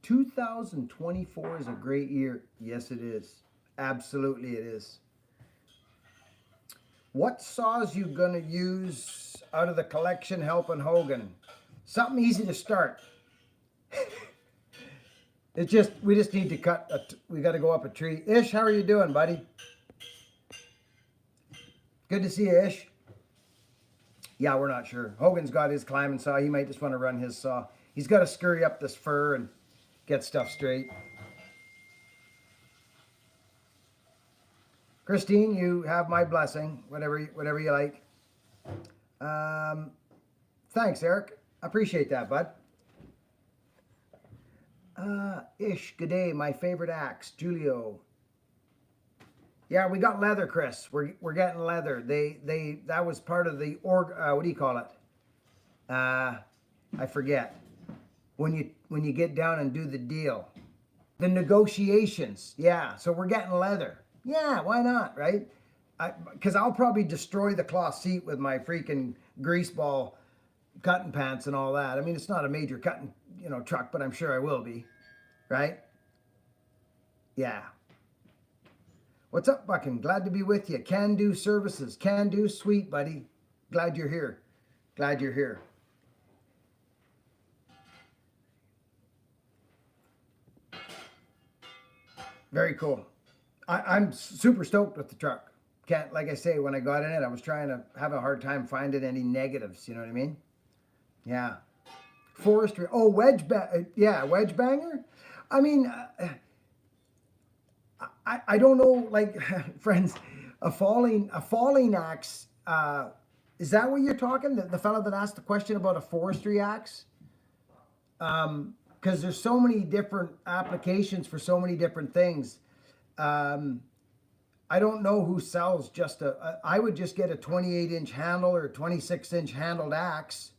"2024 is a great year." Yes, it is. Absolutely it is. What saws you gonna use out of the collection helping Hogan? Something easy to start. We just need to cut, we got to go up a tree. Ish, how are you doing, buddy? Good to see you, Ish. Yeah, we're not sure. Hogan's got his climbing saw. He might just want to run his saw. He's got to scurry up this fur and get stuff straight. Christine, you have my blessing. Whatever you like. Thanks, Eric. I appreciate that, bud. Ish, good day. My favorite axe, Julio. Yeah, we got leather, Chris. We're getting leather. That was part of the what do you call it? I forget. When you get down and do the deal. The negotiations. Yeah, so we're getting leather. Yeah, why not, right? Because I'll probably destroy the cloth seat with my freaking grease ball cutting pants and all that. I mean, it's not a major cutting, truck, but I'm sure I will be, right? Yeah. What's up, Buckin? Glad to be with you. Can do services. Can do, sweet buddy. Glad you're here. Glad you're here. Very cool. I'm super stoked with the truck. Can't, like I say, when I got in it, I was trying to have a hard time finding any negatives. You know what I mean? Yeah. Forestry. Oh, wedge banger. I mean, I don't know, like, friends, a falling axe. Is that what you're talking? The fellow that asked the question about a forestry axe? Because there's so many different applications for so many different things. I don't know who sells just I would just get a 28-inch handle or a 26-inch handled axe.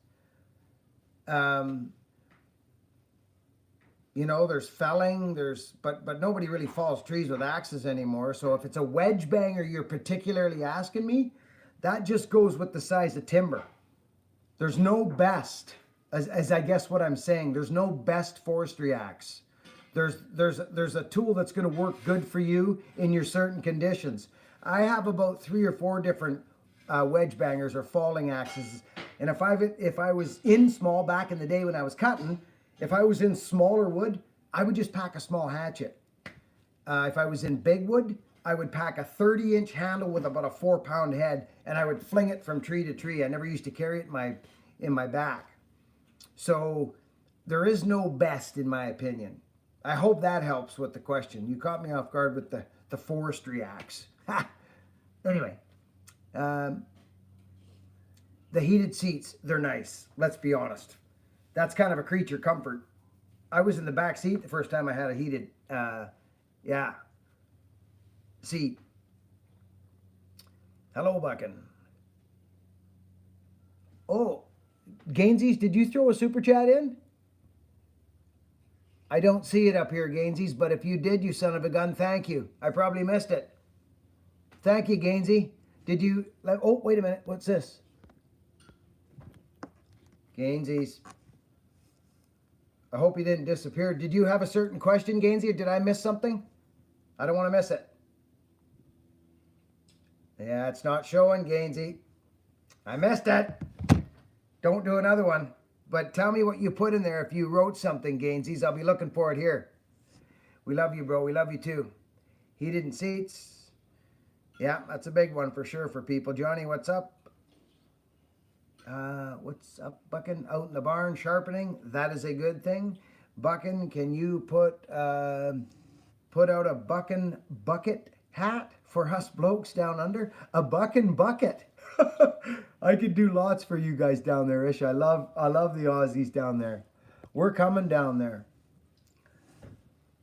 There's felling, but nobody really falls trees with axes anymore. So if it's a wedge banger you're particularly asking me, that just goes with the size of timber. There's no best, as I guess what I'm saying, there's no best forestry axe. There's a tool that's going to work good for you in your certain conditions. I have about 3 or 4 different wedge bangers or falling axes, and if I was in small back in the day when I was cutting, if I was in smaller wood, I would just pack a small hatchet. If I was in big wood, I would pack a 30-inch handle with about a 4-pound head, and I would fling it from tree to tree. I never used to carry it in my back. So there is no best, in my opinion. I hope that helps with the question. You caught me off guard with the forestry axe. Ha! Anyway, the heated seats, they're nice. Let's be honest. That's kind of a creature comfort. I was in the back seat the first time I had a heated, seat. Hello, Buckin. Oh, Gainsies, did you throw a super chat in? I don't see it up here, Gainsies, but if you did, you son of a gun, thank you. I probably missed it. Thank you, Gainsy. Did you, oh, wait a minute, what's this? Gainsies. I hope you didn't disappear. Did you have a certain question, Gainsy, or did I miss something? I don't want to miss it. Yeah, it's not showing, Gainsy. I missed it. Don't do another one. But tell me what you put in there if you wrote something, Gainsies. I'll be looking for it here. We love you, bro. We love you too. Heated seats. Yeah, that's a big one for sure for people. Johnny, what's up? What's up, Buckin? Out in the barn sharpening. That is a good thing. Buckin, can you put out a Buckin bucket hat for us blokes down under? A Buckin bucket. I could do lots for you guys down there, Ish. I love the Aussies down there. We're coming down there.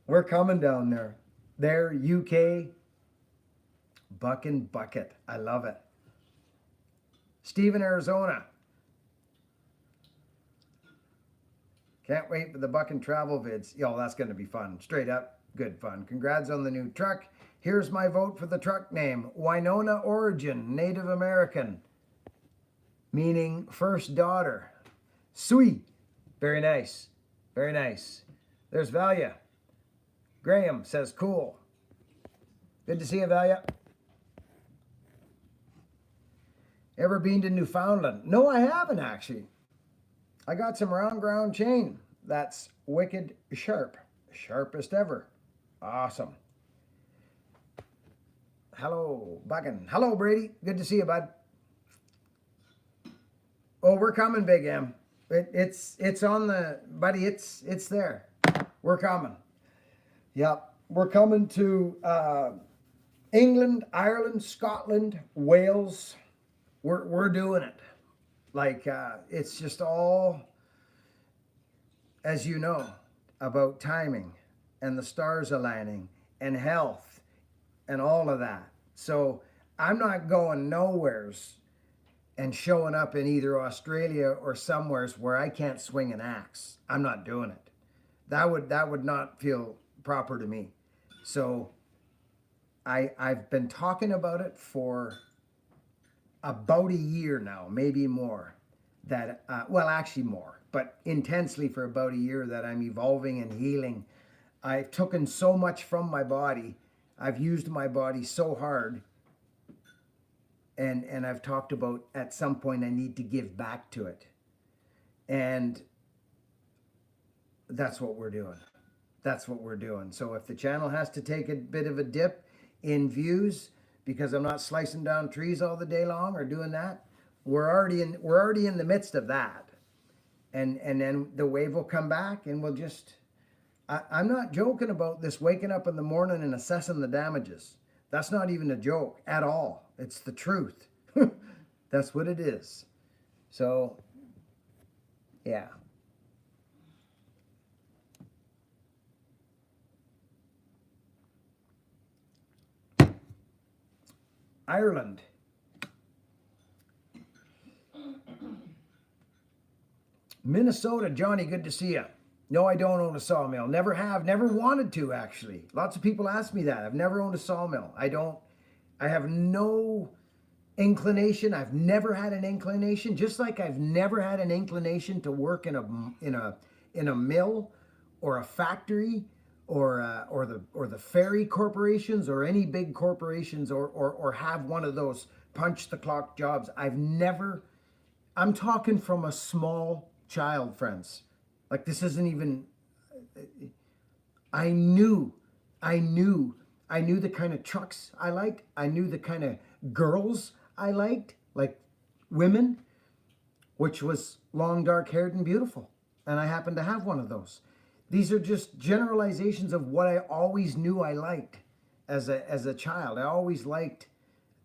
We're coming down there. There, UK. Buckin bucket. I love it. Stephen, Arizona. Can't wait for the Buckin travel vids. Yo, that's going to be fun. Straight up, good fun. Congrats on the new truck. Here's my vote for the truck name. Winona Origin, Native American. Meaning first daughter. Sweet. Very nice. Very nice. There's Valia. Graham says cool. Good to see you, Valia. Ever been to Newfoundland? No, I haven't actually. I got some round ground chain. That's wicked sharp. Sharpest ever. Awesome. Hello, Buckin. Hello, Brady. Good to see you, bud. Oh, we're coming, Big M. It's on the, buddy, it's there. We're coming. Yep. We're coming to England, Ireland, Scotland, Wales. We're doing it. Like, it's just all, as you know, about timing and the stars aligning and health and all of that. So I'm not going nowheres and showing up in either Australia or somewheres where I can't swing an axe. I'm not doing it. That would not feel proper to me. So I've been talking about it for about a year now, maybe more. That well, actually more, but intensely for about a year, that I'm evolving and healing. I've taken so much from my body. I've used my body so hard. And I've talked about at some point I need to give back to it. And that's what we're doing. That's what we're doing. So if the channel has to take a bit of a dip in views because I'm not slicing down trees all the day long or doing that, we're already in the midst of that. And then the wave will come back and we'll just I'm not joking about this waking up in the morning and assessing the damages. That's not even a joke at all. It's the truth. That's what it is. So, yeah. Ireland. Minnesota, Johnny, good to see you. No, I don't own a sawmill. Never have, never wanted to, actually. Lots of people ask me that. I've never owned a sawmill. I have no inclination. I've never had an inclination, just like I've never had an inclination to work in a mill or a factory or the ferry corporations or any big corporations or have one of those punch the clock jobs. I'm talking from a small child, friends. Like, this isn't even, I knew the kind of trucks I liked. I knew the kind of girls I liked, like women, which was long, dark haired and beautiful. And I happened to have one of those. These are just generalizations of what I always knew I liked as a child. I always liked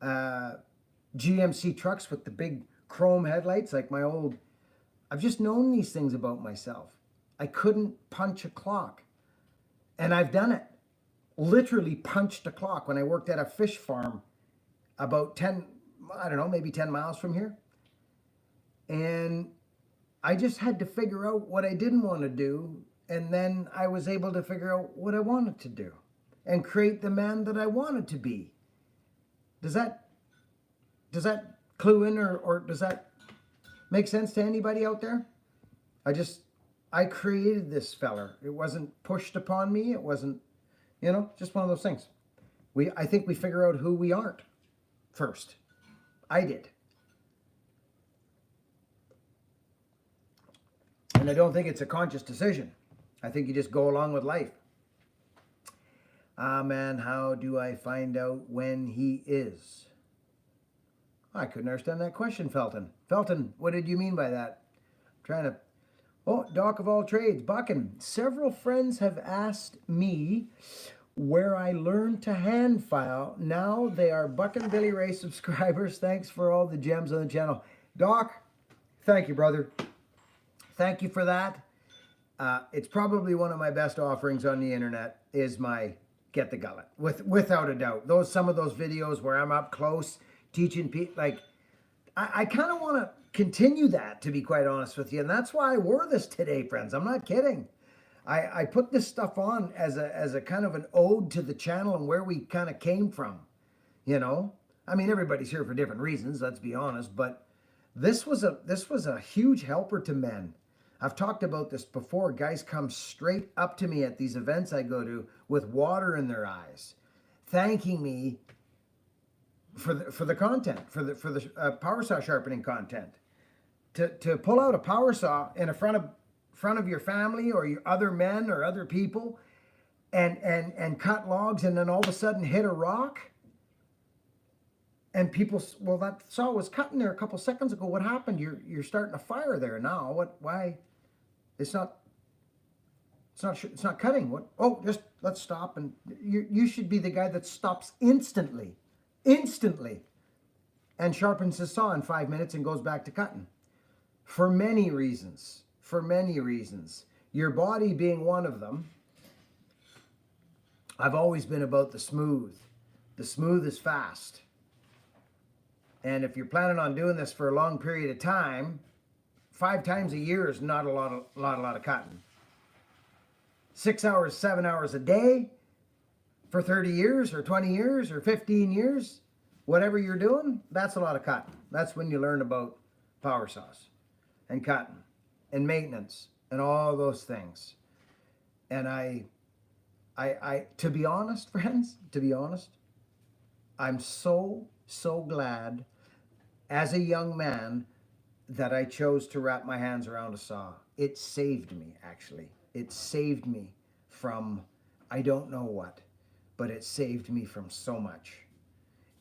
GMC trucks with the big chrome headlights, like my old, I've just known these things about myself. I couldn't punch a clock. And I've done it. Literally punched a clock when I worked at a fish farm about 10, I don't know, maybe 10 miles from here. And I just had to figure out what I didn't want to do. And then I was able to figure out what I wanted to do and create the man that I wanted to be. Does that clue in or does that make sense to anybody out there? I created this feller. It wasn't pushed upon me. It wasn't, just one of those things. I think we figure out who we aren't first. I did. And I don't think it's a conscious decision. I think you just go along with life. Man, how do I find out when he is? I couldn't understand that question, Felton. Felton, what did you mean by that? I'm trying to... Oh, Doc of all trades, Buckin. Several friends have asked me where I learned to hand file. Now they are Buckin Billy Ray subscribers. Thanks for all the gems on the channel. Doc, thank you, brother. Thank you for that. It's probably one of my best offerings on the internet is my Get the Gullet, without a doubt. Some of those videos where I'm up close teaching people, like, I kind of want to continue that, to be quite honest with you. And that's why I wore this today, friends. I'm not kidding. I put this stuff on as a kind of an ode to the channel and where we kind of came from, I mean, everybody's here for different reasons, let's be honest, but this was a huge helper to men. I've talked about this before. Guys come straight up to me at these events I go to with water in their eyes, thanking me for the content, for the power saw sharpening content. To pull out a power saw in front of your family or your other men or other people and cut logs and then all of a sudden hit a rock. And people, well, that saw was cutting there a couple seconds ago. What happened? You're starting a fire there now. What? Why? It's not cutting. What? Oh, just let's stop. And you should be the guy that stops instantly, and sharpens his saw in 5 minutes and goes back to cutting. For many reasons. Your body being one of them. I've always been about the smooth. The smooth is fast. And if you're planning on doing this for a long period of time, 5 times a year is not a lot of cotton. 6 hours, 7 hours a day for 30 years or 20 years or 15 years, whatever you're doing, that's a lot of cotton. That's when you learn about power saws and cotton and maintenance and all those things. And I to be honest, friends, to be honest, I'm so glad as a young man that I chose to wrap my hands around a saw. It saved me, actually. It saved me from I don't know what, but it saved me from so much.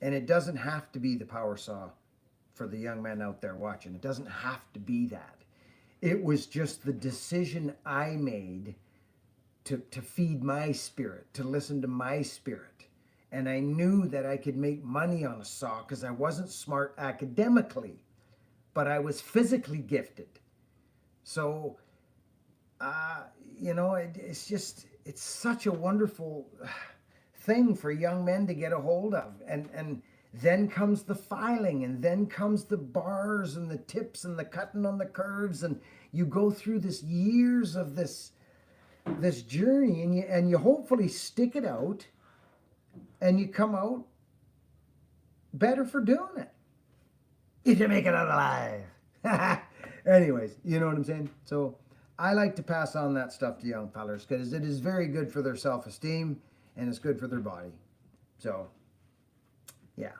And it doesn't have to be the power saw for the young men out there watching. It doesn't have to be that. It was just the decision I made to feed my spirit, to listen to my spirit. And I knew that I could make money on a saw because I wasn't smart academically, but I was physically gifted. So, it's such a wonderful thing for young men to get a hold of. And then comes the filing, and then comes the bars and the tips and the cutting on the curves. And you go through this years of this journey, and you hopefully stick it out, and you come out better for doing it. If you make it out alive. Anyways, you know what I'm saying? So I like to pass on that stuff to young fellers because it is very good for their self-esteem and it's good for their body. So, yeah.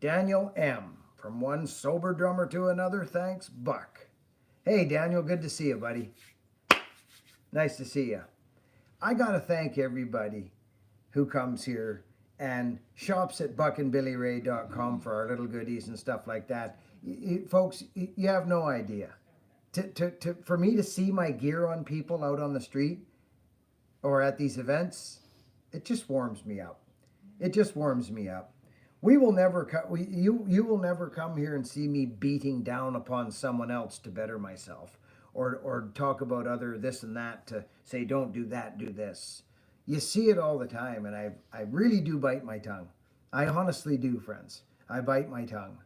Daniel M. From one sober drummer to another, thanks, Buck. Hey, Daniel, good to see you, buddy. Nice to see you. I got to thank everybody who comes here and shops at buckinbillyray.com for our little goodies and stuff like that. Folks, you have no idea. For me to see my gear on people out on the street or at these events, it just warms me up. It just warms me up. You will never come here and see me beating down upon someone else to better myself or talk about other this and that to say, don't do that, do this. You see it all the time, and I really do bite my tongue. I honestly do, friends. I bite my tongue.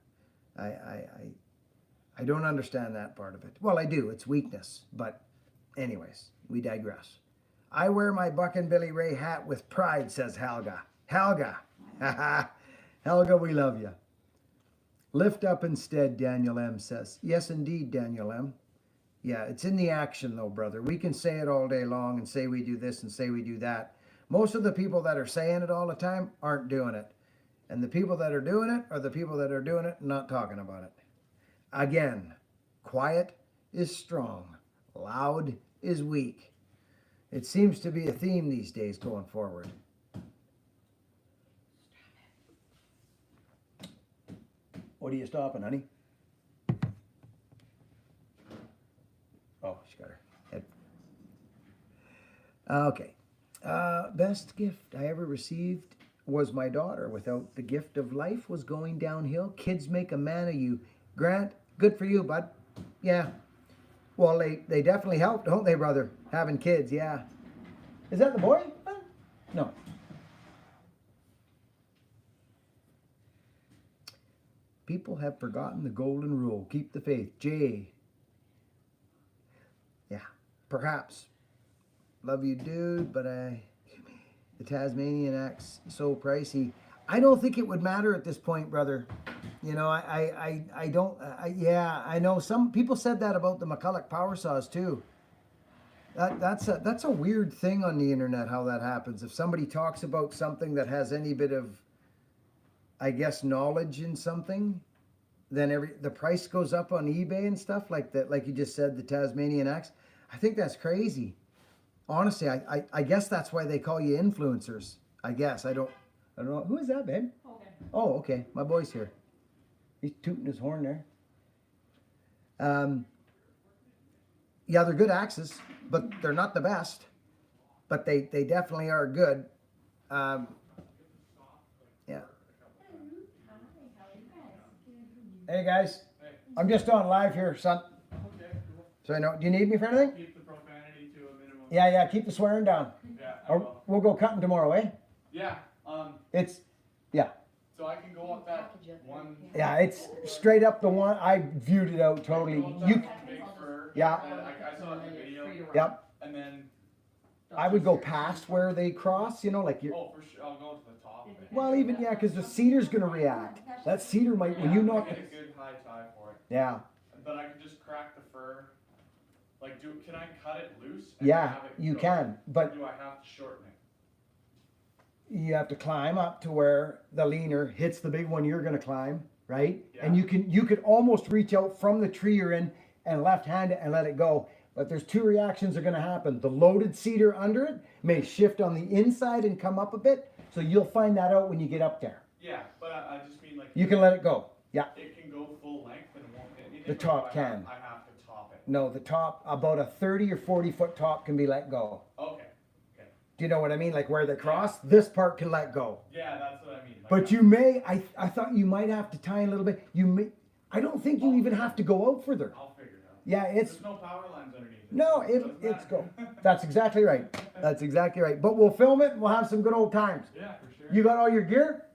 I don't understand that part of it. Well, I do. It's weakness. But anyways, we digress. I wear my Buckin Billy Ray hat with pride, says Helga. Helga. Helga, we love you. Lift up instead, Daniel M. says. Yes, indeed, Daniel M. Yeah, it's in the action, though, brother. We can say it all day long and say we do this and say we do that. Most of the people that are saying it all the time aren't doing it. And the people that are doing it are the people that are doing it and not talking about it. Again, quiet is strong. Loud is weak. It seems to be a theme these days going forward. What are you stopping, honey? Oh, she got her head. Okay. Best gift I ever received was my daughter. Without the gift of life was going downhill. Kids make a man of you. Grant, good for you, bud. Yeah. Well, they definitely help, don't they, brother? Having kids, yeah. Is that the boy? No. People have forgotten the golden rule. Keep the faith. Jay. Yeah, perhaps. Love you, dude, but the Tasmanian act's so pricey. I don't think it would matter at this point, brother. You know, I don't, yeah, I know some people said that about the McCulloch power saws too. That's a weird thing on the internet, how that happens. If somebody talks about something that has any bit of, I guess, knowledge in something, then the price goes up on eBay and stuff like that. Like you just said, the Tasmanian axe. I think that's crazy. Honestly, I guess that's why they call you influencers. I guess I don't know. Who is that, babe? Okay. Oh, okay. My boy's here. He's tooting his horn there. Yeah, they're good axes, but they're not the best. But they definitely are good. Yeah. Hey guys, I'm just on live here, son. Okay, cool. So I know. Do you need me for anything? Keep the profanity to a minimum. Yeah. Keep the swearing down. Yeah, I Or will. we'll go cutting tomorrow, eh? Yeah. Yeah. So I can go up that one. Yeah, it's straight up the one. I viewed it out totally. Go up You, that big fur. Yeah. And I saw it in the video. yep. And then, I would go past where they cross. You know, like you. oh, for sure, I'll go to the top of it. Well, even yeah, because the cedar's gonna react. That cedar might when you Yeah, knock. get a good high tie for it. Yeah. But I can just crack the fur. Like, can I cut it loose? And Yeah, have it you go? can, Or but do I have to shorten it? you have to climb up to where the leaner hits the big one you're gonna climb, right? And Yeah. you could almost reach out from the tree you're in and left hand it and let it go. But there's two reactions are gonna happen. The loaded cedar under it may shift on the inside and come up a bit. So you'll find that out when you get up there. Yeah, but I just mean like. You can let it go. Yeah. It can go full length and it won't hit anything. The or top do I have- can. I have to top it. No, the top, about a 30 or 40-foot top can be let go. Okay. Do you know what I mean? Like where they cross, this part can let go. Yeah, that's what I mean. Like, But you may, I thought you might have to tie a little bit. You may, I don't think you even have to go out further. I'll figure it out. Yeah, it's, There's no power lines underneath it. no, so doesn't it's go. matter. That's exactly right. That's exactly right. But we'll film it and we'll have some good old times. Yeah, for sure. You got all your gear?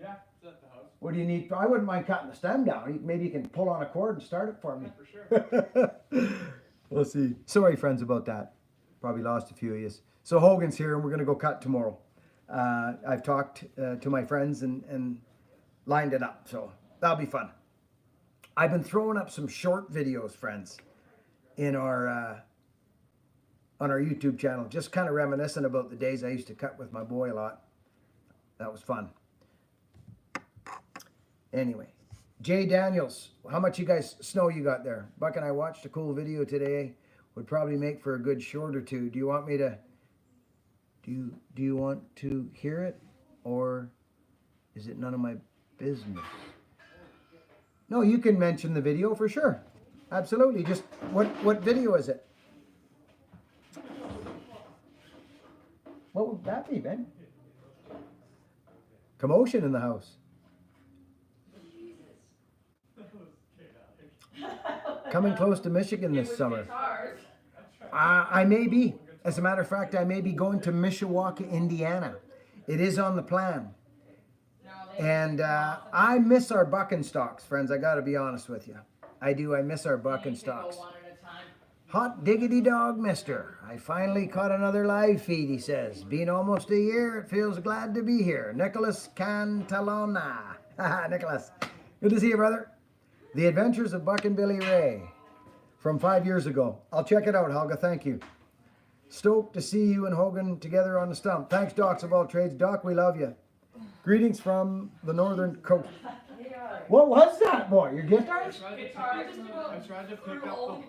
Yeah, it's at the house. What do you need? I wouldn't mind cutting the stem down. Maybe you can pull on a cord and start it for me. For sure. We'll see. Sorry, friends, about that. Probably lost a few of you. So Hogan's here, and we're going to go cut tomorrow. I've talked to my friends and lined it up, so that'll be fun. I've been throwing up some short videos, friends, in our on our YouTube channel, just kind of reminiscent about the days I used to cut with my boy a lot. That was fun. Anyway, Jay Daniels, how much you guys snow you got there? Buck and I watched a cool video today. Would probably make for a good short or two. Do you want me to? Do you want to hear it, or is it none of my business? No, you can mention the video for sure. Absolutely. Just what video is it? What would that be, Ben? Commotion in the house. Coming close to Michigan this summer. I may be. As a matter of fact, I may be going to Mishawaka, Indiana. It is on the plan. And I miss our Buckin stocks, friends. I got to be honest with you. I do. I miss our Buckin stocks. Hot diggity dog, mister. I finally caught another live feed, he says. Been almost a year. It feels glad to be here. Nicholas Cantalona. Nicholas. Good to see you, brother. The Adventures of Buckin Billy Ray from 5 years ago. I'll check it out, Helga. Thank you. Stoked to see you and Hogan together on the stump. Thanks, Docs of all trades. Doc, we love you. Greetings from the northern coast. What was that, boy? Your guitar? I tried to pick up the whole.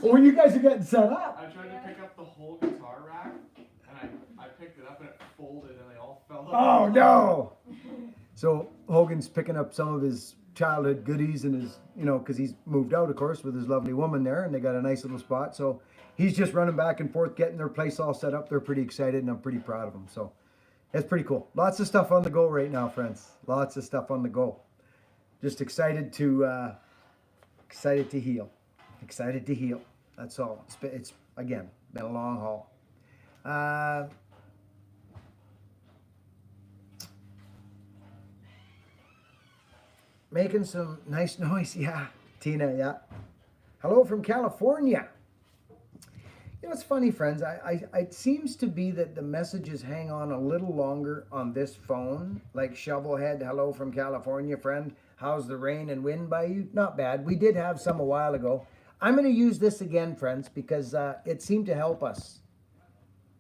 Oh, you guys are getting set up. I tried to pick up the whole guitar rack, and I picked it up and it folded and they all fell Oh, out. no. So Hogan's picking up some of his childhood goodies and his, you know, because he's moved out, of course, with his lovely woman there, and they got a nice little spot. So he's just running back and forth, getting their place all set up. They're pretty excited, and I'm pretty proud of them. So it's pretty cool. Lots of stuff on the go right now, friends. Lots of stuff on the go. Just excited to heal. Excited to heal. That's all. It's again been a long haul. Making some nice noise, yeah. Tina, yeah. Hello from California. You know, it's funny, friends. It seems to be that the messages hang on a little longer on this phone. Like Shovelhead, hello from California, friend. How's the rain and wind by you? Not bad. We did have some a while ago. I'm going to use this again, friends, because it seemed to help us.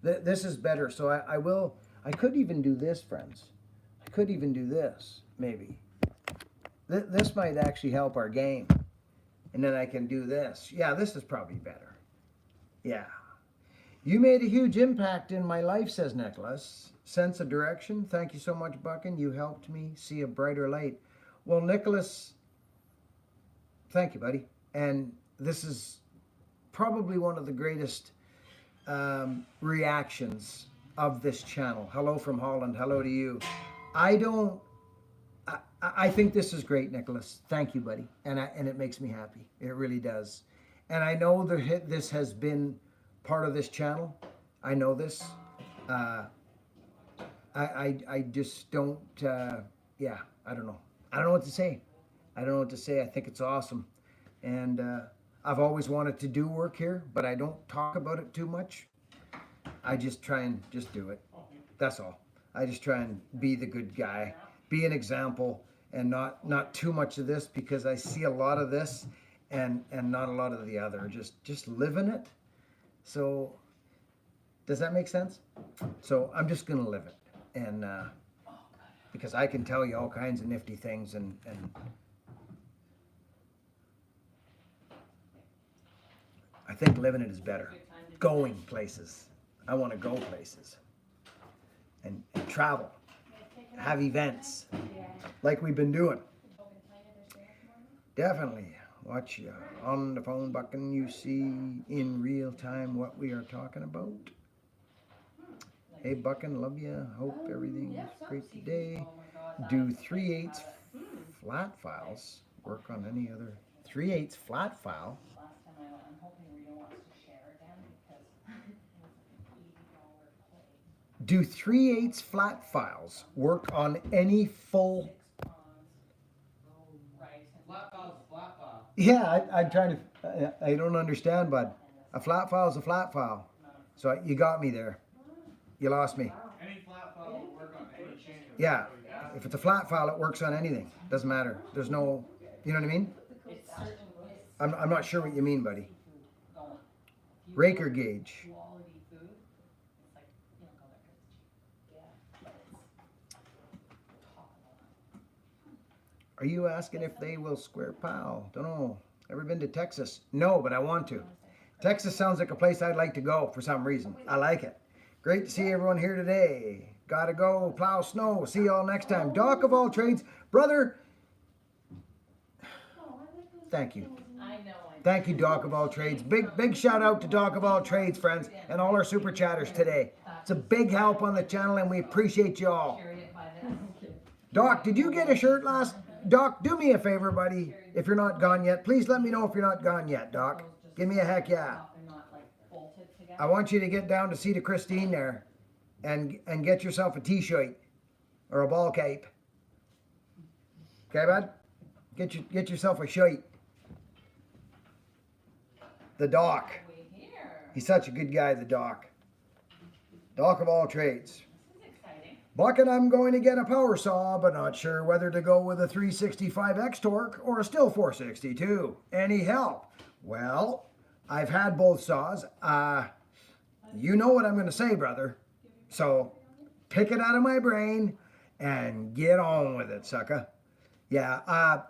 This is better. So I could even do this, friends. I could even do this, maybe. This might actually help our game. And then I can do this. Yeah, this is probably better. Yeah. You made a huge impact in my life, says Nicholas. Sense of direction. Thank you so much, Buckin. You helped me see a brighter light. Well, Nicholas, thank you, buddy. And this is probably one of the greatest reactions of this channel. Hello from Holland. Hello to you. I think this is great, Nicholas. Thank you, buddy. And it makes me happy. It really does. And I know this has been part of this channel. I know this. I just don't yeah, I don't know. I don't know what to say. I don't know what to say. I think it's awesome. And I've always wanted to do work here, but I don't talk about it too much. I just try and just do it. That's all. I just try and be the good guy, be an example, and not too much of this, because I see a lot of this and not a lot of the other. Just living it. So does that make sense? So I'm just gonna live it, and because I can tell you all kinds of nifty things, and I think living it is better. Going places. I want to go places and travel, have events like we've been doing. Definitely. Watch on the phone, Buckin. You see in real time what we are talking about. Hey, Buckin, love you. Hope everything is great today. Do 3/8 flat files work on any other 3/8 flat file? Last time I went, I'm hoping Rita wants to share again because it was like an $80 play. Do 3/8 flat files work on any full? 6 ponds. Oh, right. Flat file's a flat file. Yeah, I'm trying to. I don't understand, bud. A flat file is a flat file. So you got me there. You lost me. Any flat file will work on any chain. Yeah. If it's a flat file, it works on anything. Doesn't matter. There's no. You know what I mean? It's certain I'm not sure what you mean, buddy. food going. If you Raker want gauge. quality food, it's like, you don't go there because it's cheap. Yeah. But it's top of the line. Are you asking if they will square pile? Don't know. Ever been to Texas? No, but I want to. Texas sounds like a place I'd like to go for some reason. I like it. Great to see everyone here today. Gotta go plow snow. See y'all next time. Doc of all trades, brother. Thank you. I know. Thank you, Doc of all trades. Big shout out to Doc of all trades, friends, and all our super chatters today. It's a big help on the channel, and we appreciate you all. Chariot by this. Doc, did you get a shirt last? Doc, do me a favor, buddy. If you're not gone yet, please let me know if you're not gone yet, Doc. Give me a heck yeah. They're not like bolted together. I want you to get down to see to Christine there, and get yourself a t-shirt or a ball cape. Okay, bud? Get yourself a shirt. The Doc. Way here. He's such a good guy, the Doc. Doc of all trades. This is exciting. Buckin, I'm going to get a power saw, but not sure whether to go with a 365X torque or a still 462. Any help? Well, I've had both saws. You know what I'm going to say, brother. So pick it out of my brain and get on with it, sucker. Yeah,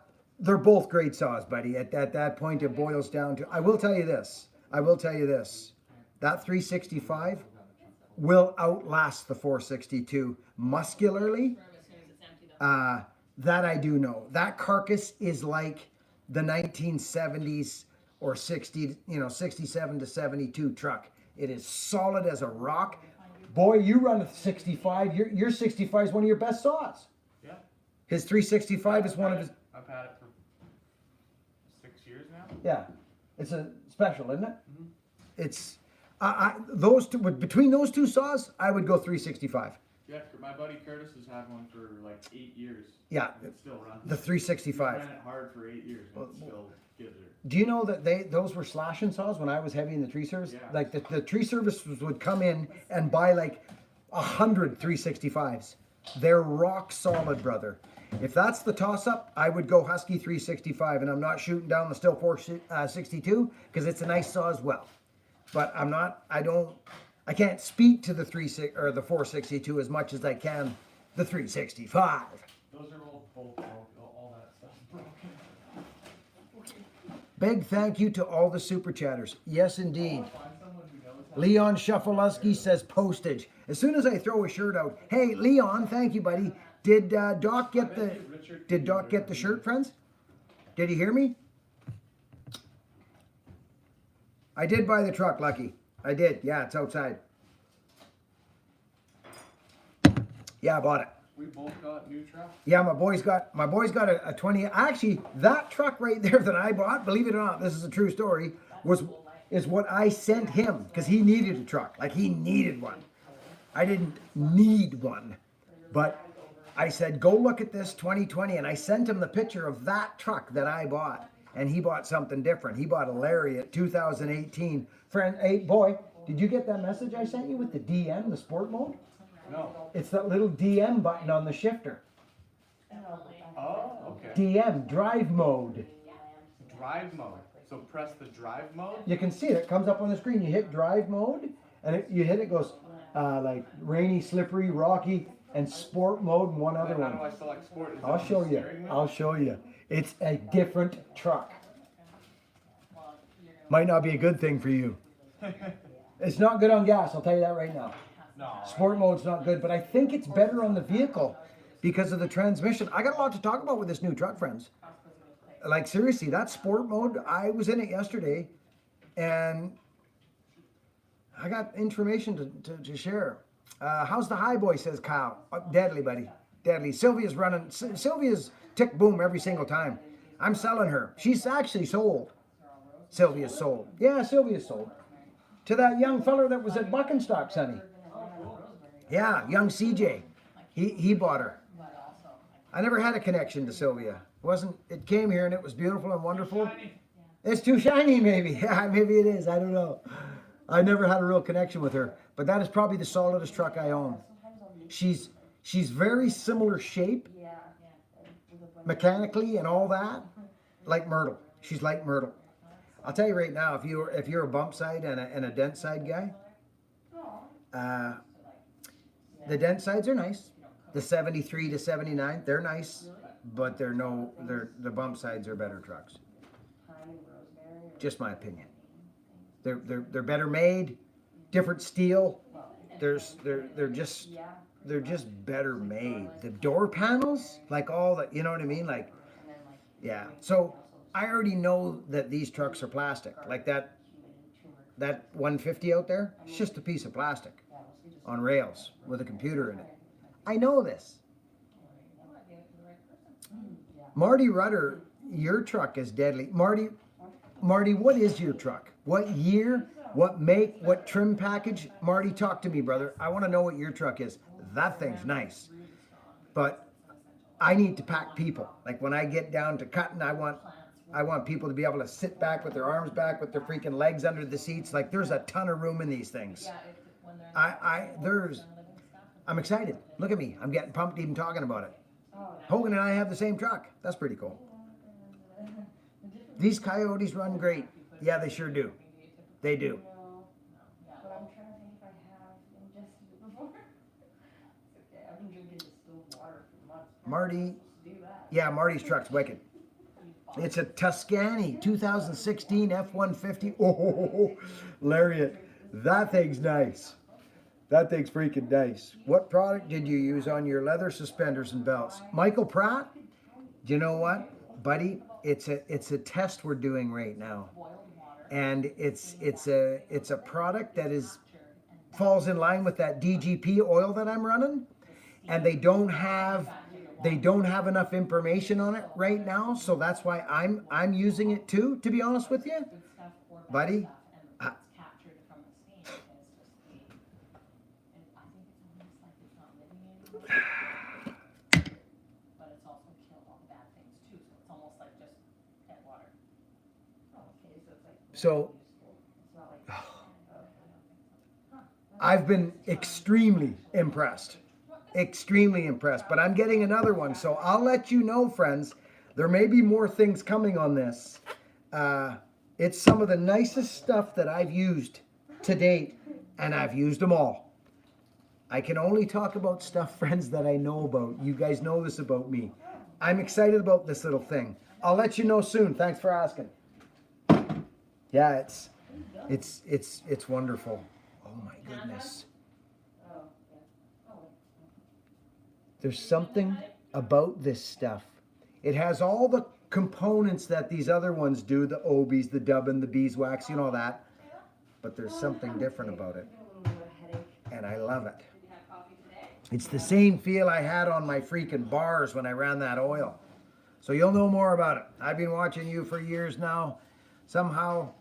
they're both great saws, buddy. At that point, it boils down to, I will tell you this. That 365 will outlast the 462 muscularly. As soon as it's empty, though. That I do know. That carcass is like the 1970s or 67 to 72 truck. It is solid as a rock. Boy, you run a 65. Your 65 is one of your best saws. Yeah. His 365 is one of his. I've had it for 6 years now. Yeah, it's a special, isn't it? Mhm. It's those two, between those two saws, I would go 365. Yeah, my buddy Curtis has had one for like 8 years. Yeah, And it still runs. the He 365. ran it hard for 8 years and it still gives her. Do you know that those were slashing saws when I was heavy in the tree service? Yeah. Like the tree service would come in and buy like 100 365s. They're rock solid, brother. If that's the toss up, I would go Husky 365, and I'm not shooting down the Still 462 because it's a nice saw as well. But I can't speak to the 462 as much as I can the 365. Those are both broken. All that stuff's broken. Big thank you to all the super chatters. Yes, indeed. Find someone who knows how Leon Shuffleusky says postage. As soon as I throw a shirt out, hey Leon, thank you, buddy. Did Doc get the shirt, friends? Did he hear me? I did buy the truck, Lucky. I did. Yeah, it's outside. Yeah, I bought it. We both got new trucks. Yeah, my boy's got a 20. Actually, that truck right there that I bought, believe it or not, this is a true story, is what I sent him because he needed a truck. Like he needed one. I didn't need one, but I said, go look at this 2020. And I sent him the picture of that truck that I bought. And he bought something different. He bought a Lariat 2018. Friend, hey, boy, did you get that message I sent you with the DM, the sport mode? No. It's that little DM button on the shifter. Oh, okay. DM, drive mode. Drive mode. So press the drive mode. You can see it. It comes up on the screen. You hit drive mode, and you hit it goes like rainy, slippery, rocky, and sport mode, and one other Then how do one. I select sport? Is it I'll on the show you. steering wheel? I'll show you. It's a different truck. Might not be a good thing for you. It's not good on gas, I'll tell you that right now. No. Sport mode's not good, but I think it's better on the vehicle because of the transmission. I got a lot to talk about with this new truck, friends. Like seriously, that sport mode, I was in it yesterday and I got information to share. How's the high boy, says Kyle. Deadly, buddy. Deadly. Sylvia's running. Sylvia's tick boom every single time. I'm selling her. She's actually sold. Sylvia's sold. Yeah, Sylvia's sold. To that young feller that was at Buckin Stock, Sonny. Yeah, young CJ. He bought her. I never had a connection to Sylvia. It came here and it was beautiful and wonderful. It's too shiny, maybe. Yeah, maybe it is. I don't know. I never had a real connection with her. But that is probably the solidest truck I own. She's very similar shape, mechanically and all that, like Myrtle. She's like Myrtle. I'll tell you right now, if you're a bump side and a dent side guy, the dent sides are nice. The 73 to 79, they're nice, but the bump sides are better trucks. Just my opinion. They're better made, different steel. They're just better made. The door panels, like all the, you know what I mean? Like, yeah. So I already know that these trucks are plastic. Like that 150 out there, it's just a piece of plastic on rails with a computer in it. I know this. Marty Rudder, your truck is deadly. Marty, what is your truck? What year? What make? What trim package? Marty, talk to me, brother. I want to know what your truck is. That thing's nice. But I need to pack people. Like when I get down to cutting, I want people to be able to sit back with their arms back, with their freaking legs under the seats. Like there's a ton of room in these things. I'm excited. Look at me. I'm getting pumped even talking about it. Hogan and I have the same truck. That's pretty cool. These Coyotes run great. Yeah, they sure do. They do. But I'm trying to think if I have ingested it before. Okay, I've been drinking distilled water for months. Marty, Do that. yeah, Marty's truck's wicked. It's a Tuscany 2016 F-150. Oh, Lariat. That thing's nice. That thing's freaking nice. What product did you use on your leather suspenders and belts? Michael Pratt? Do you know what, buddy? It's a test we're doing right now, and it's a product that falls in line with that DGP oil that I'm running, and they don't have enough information on it right now, so that's why I'm using it too. To be honest with you, buddy. So I've been extremely impressed, but I'm getting another one. So I'll let you know, friends, there may be more things coming on this. It's some of the nicest stuff that I've used to date, and I've used them all. I can only talk about stuff, friends, that I know about. You guys know this about me. I'm excited about this little thing. I'll let you know soon. Thanks for asking. Yeah, it's wonderful. Oh my goodness. There's something about this stuff. It has all the components that these other ones do, the Obies, the Dubbin, the beeswax, you know that. But there's something different about it. And I love it. It's the same feel I had on my freaking bars when I ran that oil. So you'll know more about it. I've been watching you for years now. Somehow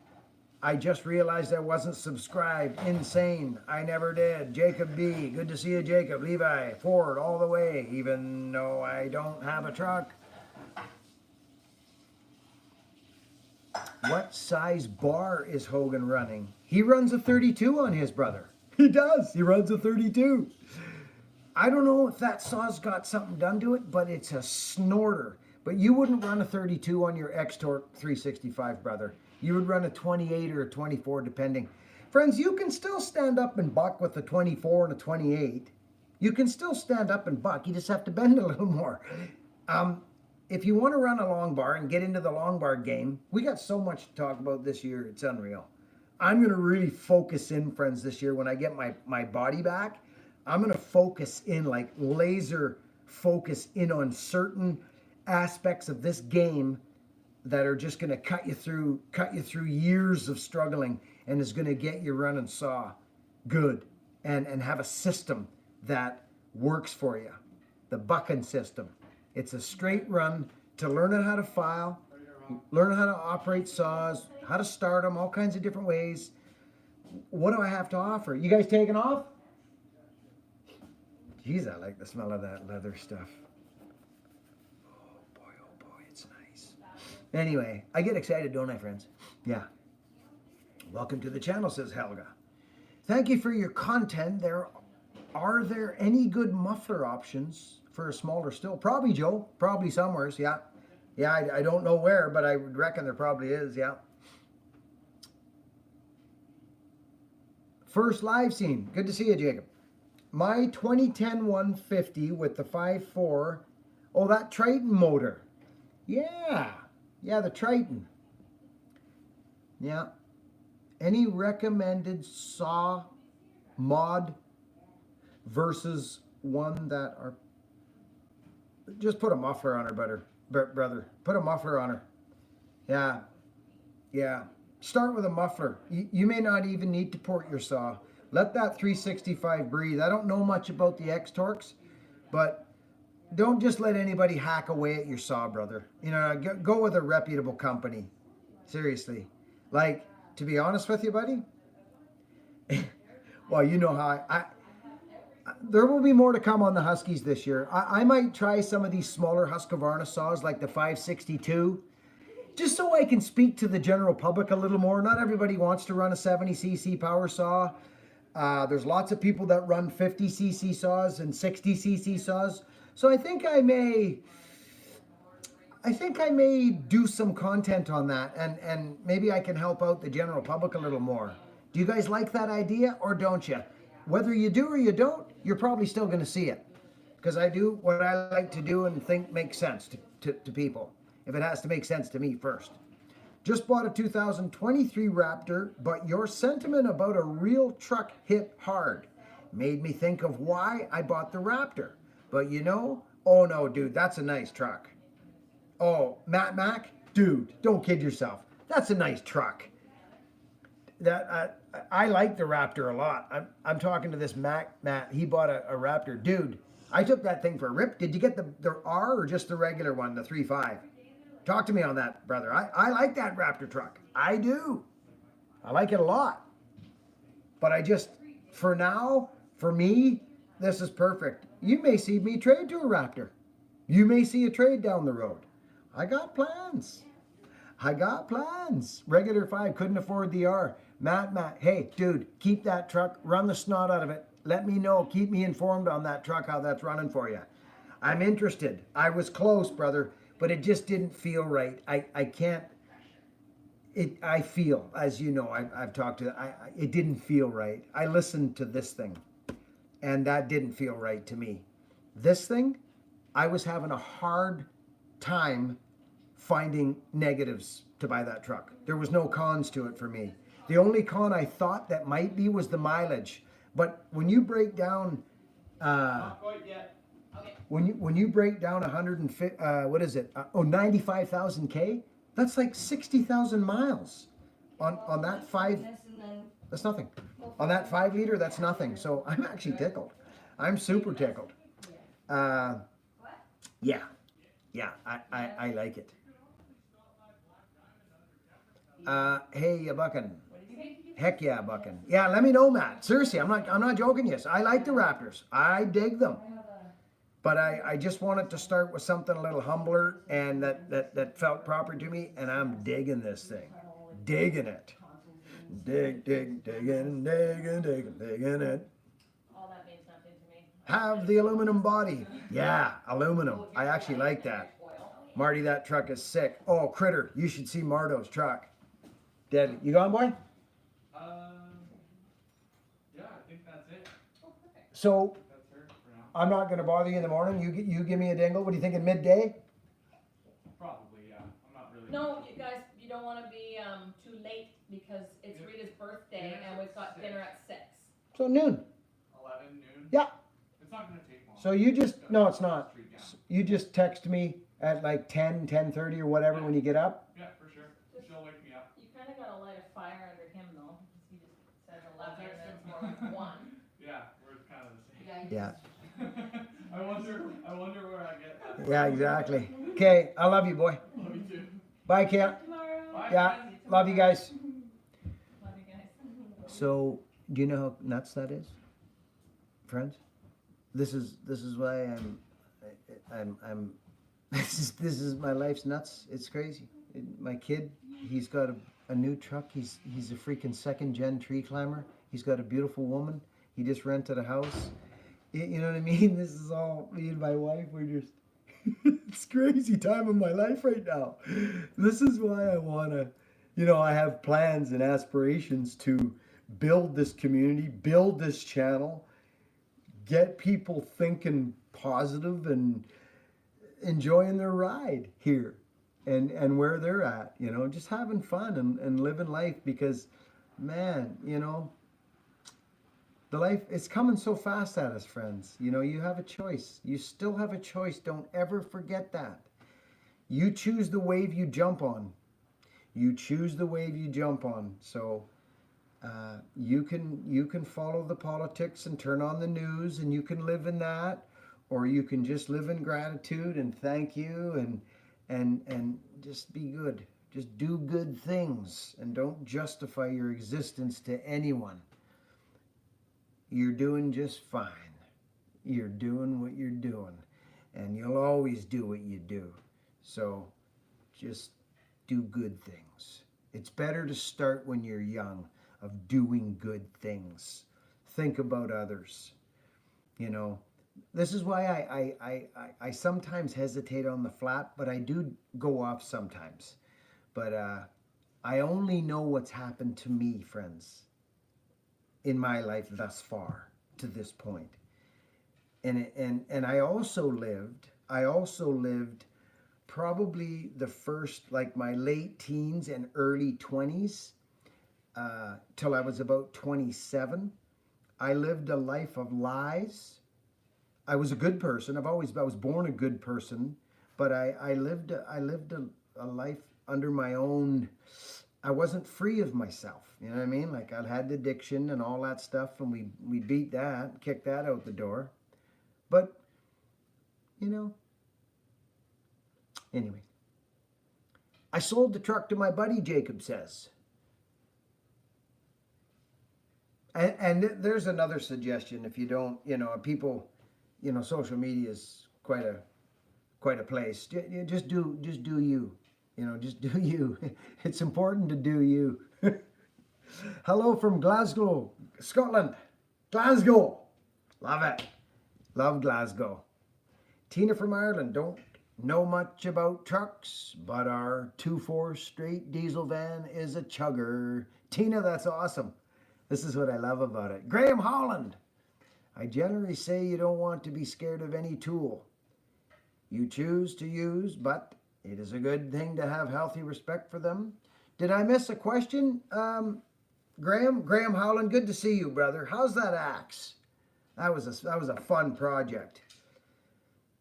I just realized I wasn't subscribed. Insane. I never did. Jacob B. Good to see you, Jacob. Levi. Ford all the way, even though I don't have a truck. What size bar is Hogan running? He runs a 32 on his, brother. He does. He runs a 32. I don't know if that saw's got something done to it, but it's a snorter. But you wouldn't run a 32 on your X-Torque 365, brother. You would run a 28 or a 24, depending. Friends, you can still stand up and buck with a 24 and a 28. You can still stand up and buck. You just have to bend a little more. If you want to run a long bar and get into the long bar game, we got so much to talk about this year. It's unreal. I'm going to really focus in, friends, this year when I get my body back. I'm going to focus in, like laser focus in on certain aspects of this game that are just going to cut you through years of struggling, and is going to get you running saw good and have a system that works for you. The Buckin system. It's a straight run to learn how to file, learn how to operate saws, how to start them, all kinds of different ways. What do I have to offer? You guys taking off? Jeez, I like the smell of that leather stuff. Oh boy, it's nice. Anyway, I get excited, don't I, friends? Yeah. Welcome to the channel, says Helga. Thank you for your content. Are there any good muffler options for a smaller still? Probably, Joe. Probably somewheres, yeah. Yeah, I don't know where, but I would reckon there probably is, yeah. First live scene. Good to see you, Jacob. My 2010 150 with the 5.4. Oh, that Triton motor. Yeah. Yeah, the Triton. Yeah. Any recommended saw mod versus one that are... Just put a muffler on her, brother. Put a muffler on her. Yeah. Yeah. Start with a muffler. You may not even need to port your saw. Let that 365 breathe. I don't know much about the X-Torques, but don't just let anybody hack away at your saw, brother. You know, go with a reputable company. Seriously. Like, to be honest with you, buddy, well, you know how there will be more to come on the Huskies this year. I might try some of these smaller Husqvarna saws like the 562, just so I can speak to the general public a little more. Not everybody wants to run a 70cc power saw. There's lots of people that run 50cc saws and 60cc saws. So I think I may do some content on that, and maybe I can help out the general public a little more. Do you guys like that idea, or don't you? Whether you do or you don't, you're probably still going to see it, because I do what I like to do and think makes sense to people, if it has to make sense to me first. Just bought a 2023 Raptor, but your sentiment about a real truck hit hard. Made me think of why I bought the Raptor. But you know, oh no, dude, that's a nice truck. Oh, Mac, dude, don't kid yourself. That's a nice truck. That I like the Raptor a lot. I'm talking to this Matt. He bought a Raptor. Dude, I took that thing for a rip. Did you get the R or just the regular one, the 3.5? Talk to me on that, brother. I like that Raptor truck. I do. I like it a lot. But I just, for now, for me, this is perfect. You may see me trade to a Raptor. You may see a trade down the road. I got plans. Regular 5, couldn't afford the R. Matt, hey, dude, keep that truck. Run the snot out of it. Let me know. Keep me informed on that truck, how that's running for you. I'm interested. I was close, brother, but it just didn't feel right. I can't. I feel, as you know, I've talked to, it didn't feel right. I listened to this thing, and that didn't feel right to me. This thing, I was having a hard time finding negatives to buy that truck. There was no cons to it for me. The only con I thought that might be was the mileage. But when you break down, Not quite yet. when you break down 95,000 K, that's like 60,000 miles on that 5. That's nothing. On that 5 liter, that's nothing. So I'm actually tickled. I'm super tickled. Yeah, I like it. Hey, Buckin. What did you say? Heck yeah, Buckin. Yeah, let me know, Matt. Seriously, I'm not joking. Yes, I like the Raptors. I dig them. I have a, But I just wanted to start with something a little humbler and that felt proper to me, and I'm digging this thing. Digging it. Digging it. all that means nothing to me. Have the aluminum body. Yeah, aluminum. I actually like that. Marty, that truck is sick. Oh, Critter, you should see Mardo's truck. Deadly. You going, boy? Yeah, I think that's it. Oh, perfect. So That's her for now. I'm not going to bother you in the morning. You give me a dingle. What are you thinking, midday? Probably, yeah. I'm not really. No, you guys, you don't wanna be, too late because it's Yeah. Rita's birthday Dinner's and at we've got 6. dinner at 6. So noon. 11 noon. Yeah. It's not gonna take long. So you just Just no, gotta it's cross not. the street, yeah. You just text me at like 10:30 or whatever when you get up. Yeah, for sure. She'll wake me up. You kinda gotta light a fire under him though, because he just says I'll 11 and text then it's him. more like 1. Yeah, we're kind of the same. Yeah. I wonder where I get that. Yeah, exactly. Okay, I love you, boy. Love you too. Bye, Kent. Tomorrow. Bye, Yeah, friends. love you guys. Love you guys. So, do you know how nuts that is, friends? This is why I'm this is my life's nuts. It's crazy. My kid, he's got a new truck. He's a freaking second gen tree climber. He's got a beautiful woman. He just rented a house. You know what I mean? This is all me and my wife. We're just it's crazy time of my life right now. This is why I wanna, I have plans and aspirations to build this community, build this channel, get people thinking positive and enjoying their ride here and where they're at, just having fun and living life because, man, the life is coming so fast at us, friends. You have a choice. You still have a choice. Don't ever forget that. You choose the wave you jump on. You choose the wave you jump on. So you can follow the politics and turn on the news and you can live in that, or you can just live in gratitude and thank you and just be good. Just do good things and don't justify your existence to anyone. You're doing just fine. You're doing what you're doing, and you'll always do what you do. So just do good things. It's better to start when you're young of doing good things. Think about others. This is why I sometimes hesitate on the flat, but I do go off sometimes. But I only know what's happened to me, friends, in my life thus far to this point. And I also lived probably the first, like my late teens and early 20s till I was about 27. I lived a life of lies. I was a good person. I was born a good person, but I lived a life under my own. I wasn't free of myself. You know what I mean? Like I had addiction and all that stuff, and we beat that, kicked that out the door. But anyway, I sold the truck to my buddy, Jacob says. And there's another suggestion. If you don't, people, social media is quite a place. Just do you. Just do you. It's important to do you. Hello from Glasgow, Scotland. Glasgow. Love it. Love Glasgow. Tina from Ireland. Don't know much about trucks, but our 2.4 straight diesel van is a chugger. Tina, that's awesome. This is what I love about it. Graham Holland. I generally say you don't want to be scared of any tool you choose to use, but it is a good thing to have healthy respect for them. Did I miss a question? Graham Howland, good to see you, brother. How's that axe? That was a fun project.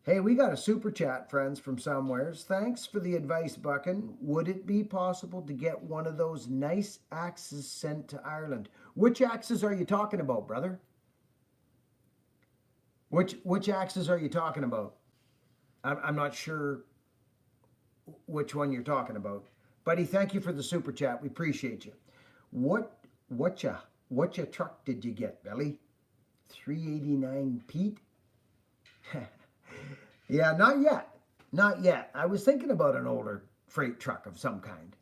Hey, we got a super chat, friends, from somewheres. Thanks for the advice, Buckin. Would it be possible to get one of those nice axes sent to Ireland? Which axes are you talking about, brother? Which axes are you talking about? I'm not sure which one you're talking about, Buddy, thank you for the super chat. We appreciate you. What ya truck did you get, Billy? 389 Pete? Yeah, not yet. Not yet. I was thinking about an older freight truck of some kind.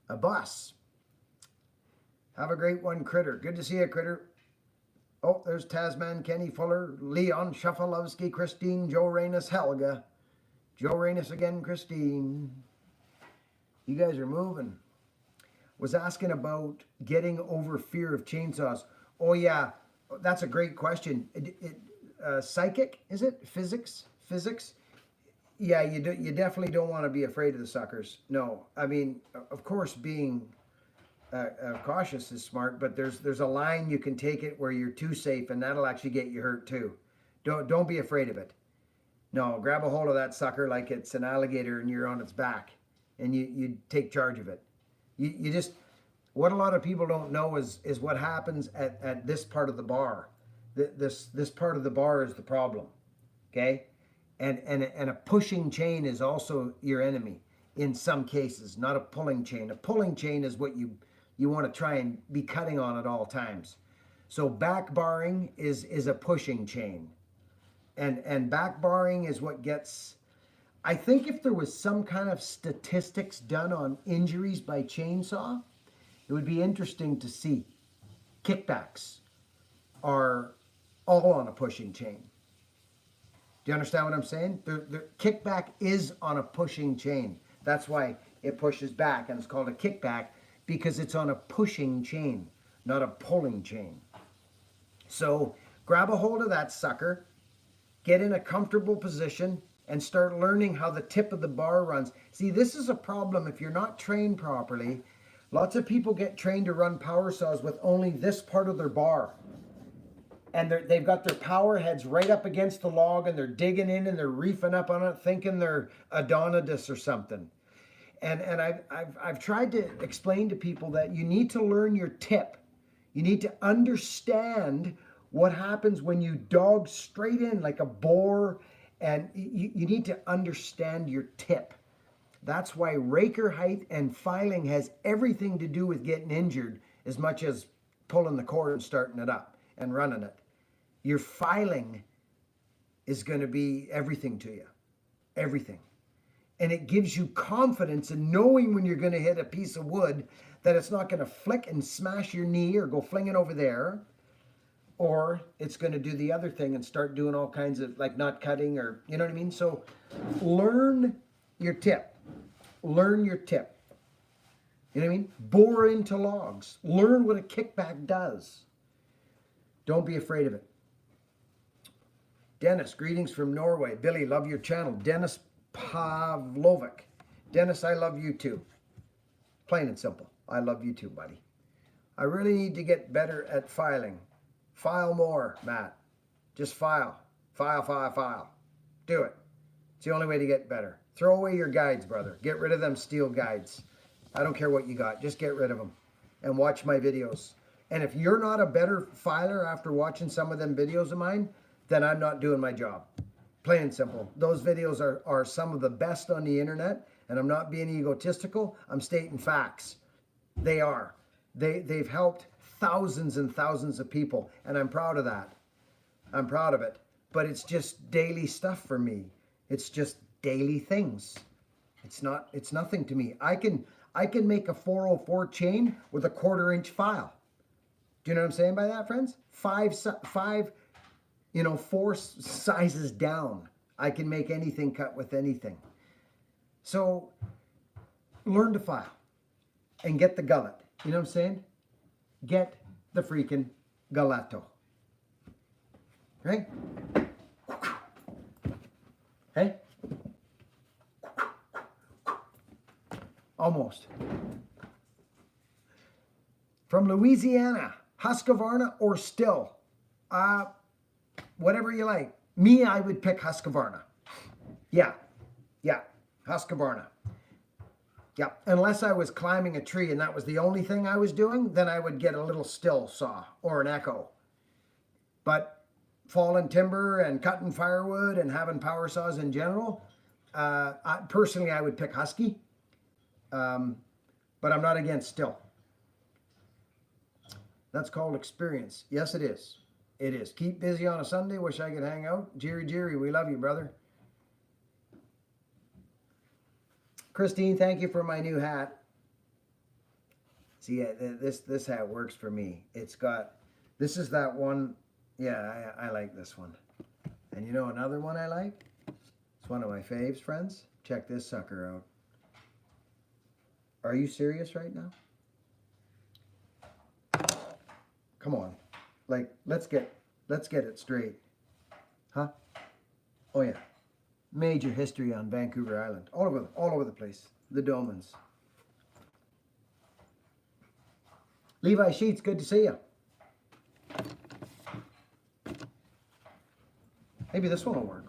A bus. Have a great one, Critter. Good to see you, Critter. Oh, there's Tasman, Kenny Fuller, Leon, Shuffalowski, Christine, Joe Reynes, Helga. Joe Reynes again, Christine. You guys are moving. Was asking about getting over fear of chainsaws. Oh yeah, that's a great question. Psychic, is it? Physics? Yeah, you definitely don't want to be afraid of the suckers. No, I mean, of course, being cautious is smart, but there's a line you can take it where you're too safe, and that'll actually get you hurt too. Don't be afraid of it. No, grab a hold of that sucker like it's an alligator and you're on its back, and you take charge of it. You just, what a lot of people don't know is what happens at this part of the bar. This part of the bar is the problem, okay? And a pushing chain is also your enemy in some cases, not a pulling chain. A pulling chain is what you want to try and be cutting on at all times. So back barring is a pushing chain. And back barring is what gets, I think if there was some kind of statistics done on injuries by chainsaw, it would be interesting to see. Kickbacks are all on a pushing chain. Do you understand what I'm saying? The kickback is on a pushing chain. That's why it pushes back, and it's called a kickback because it's on a pushing chain, not a pulling chain. So grab a hold of that sucker, get in a comfortable position, and start learning how the tip of the bar runs. See, this is a problem if you're not trained properly. Lots of people get trained to run power saws with only this part of their bar. And they've got their power heads right up against the log, and they're digging in and they're reefing up on it, thinking they're Adonis or something. And I've tried to explain to people that you need to learn your tip. You need to understand what happens when you dog straight in like a boar, and you need to understand your tip. That's why raker height and filing has everything to do with getting injured as much as pulling the cord and starting it up and running it. Your filing is going to be everything to you. Everything. And it gives you confidence in knowing when you're going to hit a piece of wood that it's not going to flick and smash your knee or go flinging over there, or it's going to do the other thing and start doing all kinds of, like, not cutting, or, you know what I mean? So learn your tip. Learn your tip. You know what I mean? Bore into logs. Learn what a kickback does. Don't be afraid of it. Dennis, greetings from Norway. Billy, love your channel. Dennis Pavlovic. Dennis, I love you too. Plain and simple. I love you too, buddy. I really need to get better at filing. File more, Matt. Just file. File. Do it. It's the only way to get better. Throw away your guides, brother. Get rid of them steel guides. I don't care what you got. Just get rid of them and watch my videos. And if you're not a better filer after watching some of them videos of mine, then I'm not doing my job. Plain and simple. Those videos are some of the best on the internet, and I'm not being egotistical. I'm stating facts. They are. They've helped thousands and thousands of people, and I'm proud of that. I'm proud of it. But it's just daily stuff for me. It's just daily things. It's nothing to me. I can make a 404 chain with a 1/4 inch file. Do you know what I'm saying by that, friends? Five, 4 sizes down. I can make anything cut with anything. So learn to file and get the gullet. You know what I'm saying? Get the freaking gulletto. Right? Hey? Almost. From Louisiana, Husqvarna or Still? Whatever you like. Me, I would pick Husqvarna. Yeah, Husqvarna. Yeah, unless I was climbing a tree and that was the only thing I was doing, then I would get a little Still saw or an Echo. But falling timber and cutting firewood and having power saws in general, personally, I would pick Husky. But I'm not against still. That's called experience. Yes, it is. It is. Keep busy on a Sunday. Wish I could hang out. Jerry, we love you, brother. Christine, thank you for my new hat. See, this hat works for me. It's got, this is that one. Yeah, I like this one. And you know another one I like? It's one of my faves, friends. Check this sucker out. Are you serious right now? Come on. Like, let's get it straight. Huh? Oh yeah. Major history on Vancouver Island. All over the place. The Domans. Levi Sheets, good to see you. Maybe this one will work.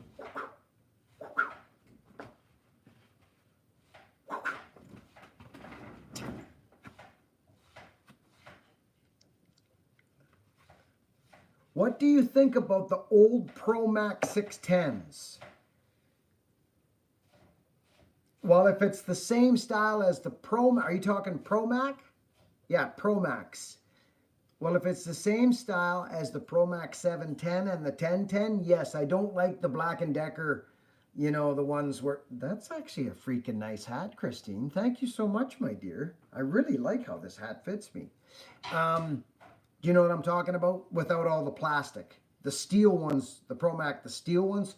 What do you think about the old Pro Max 610s? Well, if it's the same style as the Pro, are you talking Pro Mac? Yeah, Pro Max. Well, if it's the same style as the Pro Max 710 and the 1010, yes, I don't like the Black & Decker, you know, the ones where, that's actually a freaking nice hat, Christine. Thank you so much, my dear. I really like how this hat fits me. Do you know what I'm talking about? Without all the plastic. The steel ones, the Pro Mac, the steel ones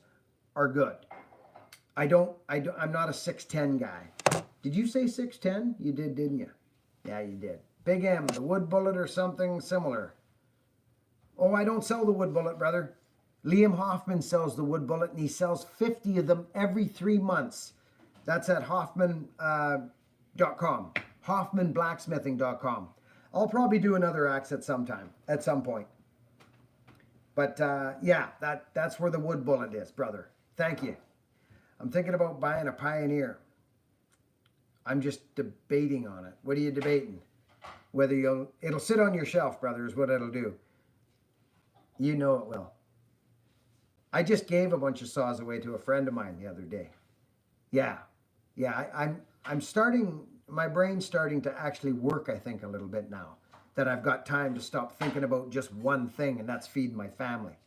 are good. I'm not a 610 guy. Did you say 610? You did, didn't you? Yeah, you did. Big M, the Wood Bullet or something similar. Oh, I don't sell the Wood Bullet, brother. Liam Hoffman sells the Wood Bullet, and he sells 50 of them every 3 months. That's at Hoffman.com, HoffmanBlacksmithing.com. I'll probably do another axe at some point. But yeah, that's where the Wood Bullet is, brother. Thank you. I'm thinking about buying a Pioneer. I'm just debating on it. What are you debating? Whether it'll sit on your shelf, brother, is what it'll do. You know it will. I just gave a bunch of saws away to a friend of mine the other day. Yeah. I'm starting, my brain's starting to actually work, I think, a little bit now. That I've got time to stop thinking about just one thing, and that's feeding my family.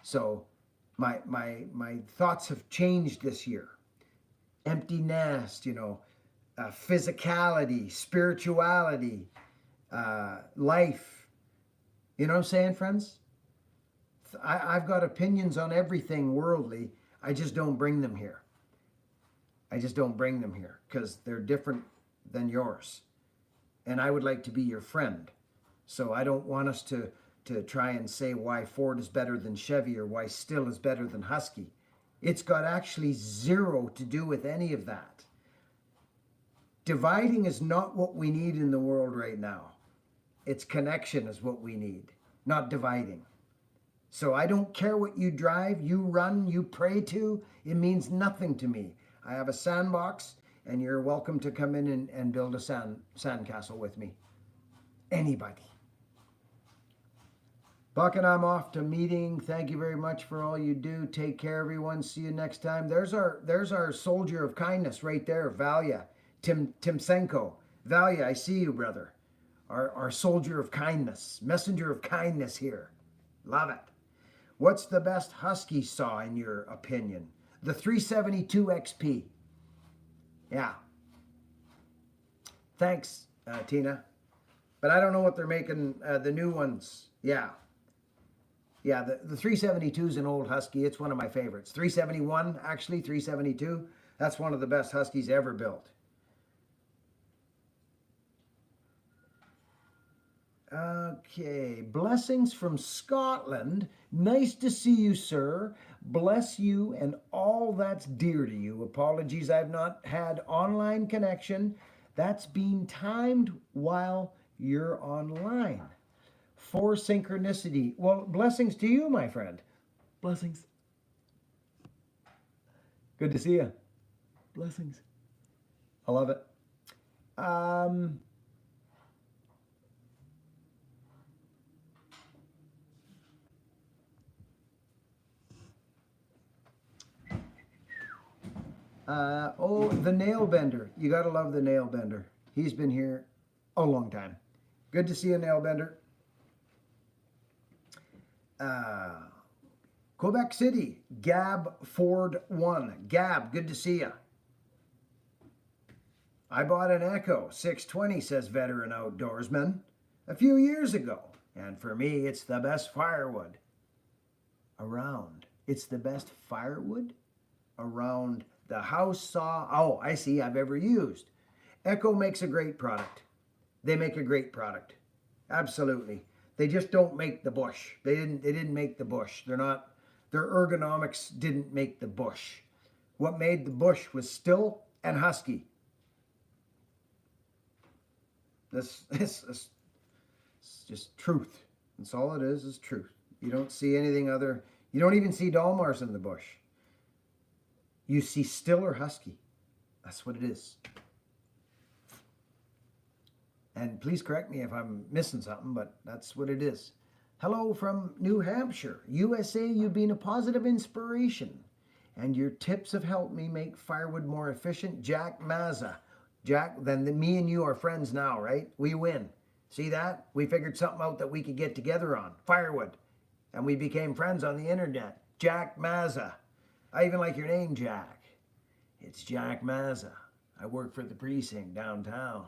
So my thoughts have changed this year. Empty nest, you know, physicality, spirituality, life. You know what I'm saying, friends? I've got opinions on everything worldly. I just don't bring them here. Because they're different than yours. And I would like to be your friend. So I don't want us to try and say why Ford is better than Chevy or why Stihl is better than Husky. It's got actually zero to do with any of that. Dividing is not what we need in the world right now. It's connection is what we need, not dividing. So I don't care what you drive, you run, you pray to. It means nothing to me. I have a sandbox, and you're welcome to come in and build a sandcastle with me. Anybody. Buck and I'm off to meeting. Thank you very much for all you do. Take care, everyone. See you next time. There's our soldier of kindness right there, Valya. Timsenko. Valya, I see you, brother. Our soldier of kindness. Messenger of kindness here. Love it. What's the best Husky saw in your opinion? The 372 XP. Yeah. Thanks, Tina. But I don't know what they're making, the new ones. Yeah. Yeah, the 372 is an old Husky. It's one of my favorites. 371, actually, 372. That's one of the best Huskies ever built. Okay, blessings from Scotland. Nice to see you, sir. Bless you and all that's dear to you. Apologies, I've not had online connection. That's being timed while you're online. For synchronicity. Well, blessings to you, my friend. Blessings. Good to see you. Blessings. I love it. Oh, the nail bender. You gotta love the nail bender. He's been here a long time. Good to see you, nail bender. Quebec City, Gab Ford 1. Gab, good to see you. I bought an Echo 620, says veteran outdoorsman, a few years ago. And for me, it's the best firewood around. It's the best firewood around the house saw. Oh, I see, I've ever used. Echo makes a great product. They make a great product. Absolutely. They just don't make the bush. They didn't make the bush. They're not, their ergonomics didn't make the bush. What made the bush was still and husky. This is just truth. That's all it is truth. You don't see anything other. You don't even see Dalmars in the bush. You see still or husky. That's what it is. And please correct me if I'm missing something, but that's what it is. Hello from New Hampshire, USA. You've been a positive inspiration, and your tips have helped me make firewood more efficient. Jack Mazza. Jack, me and you are friends now, right? We win. See that? We figured something out that we could get together on. Firewood. And we became friends on the internet. Jack Mazza. I even like your name, Jack. It's Jack Mazza. I work for the precinct downtown.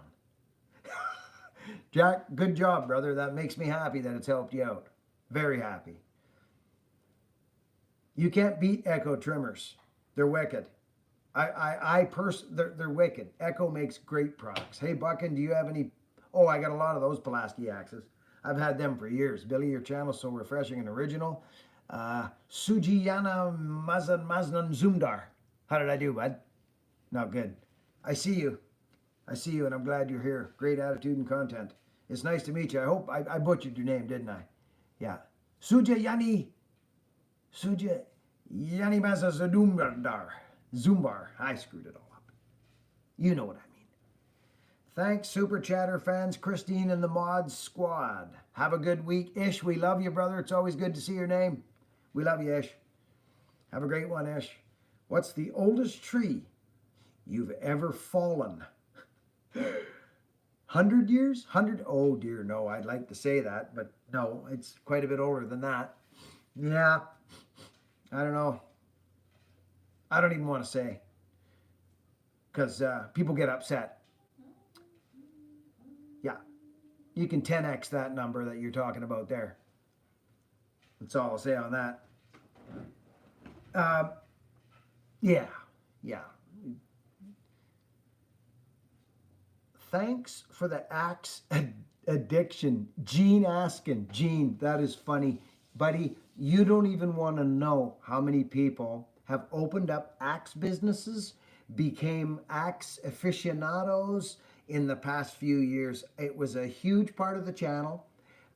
Jack, good job, brother. That makes me happy that it's helped you out. Very happy. You can't beat Echo trimmers. They're wicked. They're wicked. Echo makes great products. Hey, Buckin, do you have any? Oh, I got a lot of those Pulaski axes. I've had them for years. Billy, your channel's so refreshing and original. Sujiyana Maznan Zumdar. How did I do, bud? Not good. I see you. I see you, and I'm glad you're here. Great attitude and content. It's nice to meet you. I hope I butchered your name, didn't I? Yeah. Suja Yani Maza Zadumbar. Zumbar. I screwed it all up. You know what I mean. Thanks, Super Chatter fans, Christine and the Mod Squad. Have a good week. Ish, we love you, brother. It's always good to see your name. We love you, Ish. Have a great one, Ish. What's the oldest tree you've ever fallen? 100 years? 100? Oh dear, no, I'd like to say that, but no, it's quite a bit older than that. Yeah, I don't know. I don't even want to say, because people get upset. Yeah, you can 10x that number that you're talking about there. That's all I'll say on that. Yeah. Thanks for the axe addiction. Gene asking. Gene, that is funny. Buddy, you don't even want to know how many people have opened up axe businesses, became axe aficionados in the past few years. It was a huge part of the channel.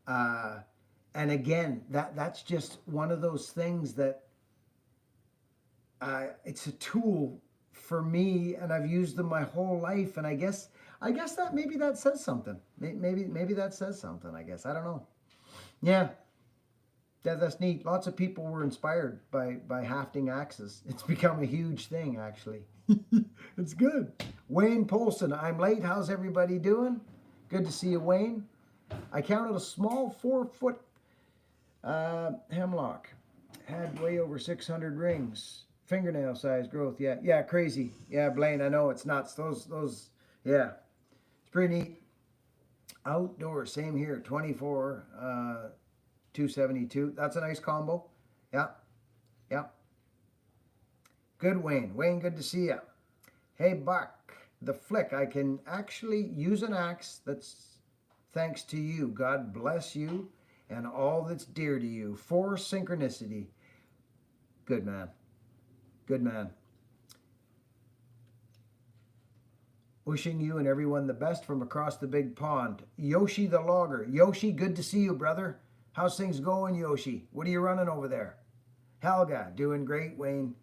And again, that's just one of those things that it's a tool for me, and I've used them my whole life. And I guess that maybe that says something. Maybe that says something. I guess I don't know. Yeah, that's neat. Lots of people were inspired by hafting axes. It's become a huge thing, actually. It's good. Wayne Polson, I'm late. How's everybody doing? Good to see you, Wayne. I counted a small 4-foot hemlock. Had way over 600 rings. Fingernail size growth. Yeah, crazy. Yeah, Blaine, I know it's nuts. Those, yeah. It's pretty neat. Outdoor, same here. 24, 272. That's a nice combo. Yeah. Good, Wayne. Wayne, good to see you. Hey, Buck, the flick. I can actually use an axe that's thanks to you. God bless you and all that's dear to you. For synchronicity. Good man. Good man. Wishing you and everyone the best from across the big pond. Yoshi the logger. Yoshi, good to see you, brother. How's things going, Yoshi? What are you running over there? Helga, doing great, Wayne.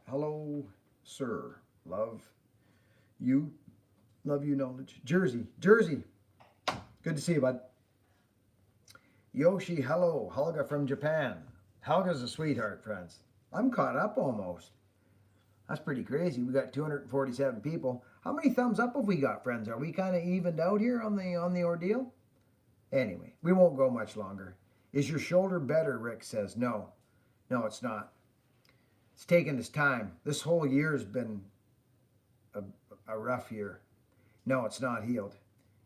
Hello, sir. Love you. Love you, knowledge. Jersey. Jersey. Good to see you, bud. Yoshi, hello. Helga from Japan. Helga's a sweetheart, friends. I'm caught up almost. That's pretty crazy. We got 247 people. How many thumbs up have we got, friends? Are we kind of evened out here on the ordeal? Anyway, we won't go much longer. Is your shoulder better? Rick says. No. No, it's not. It's taken its time. This whole year's been a rough year. No, it's not healed.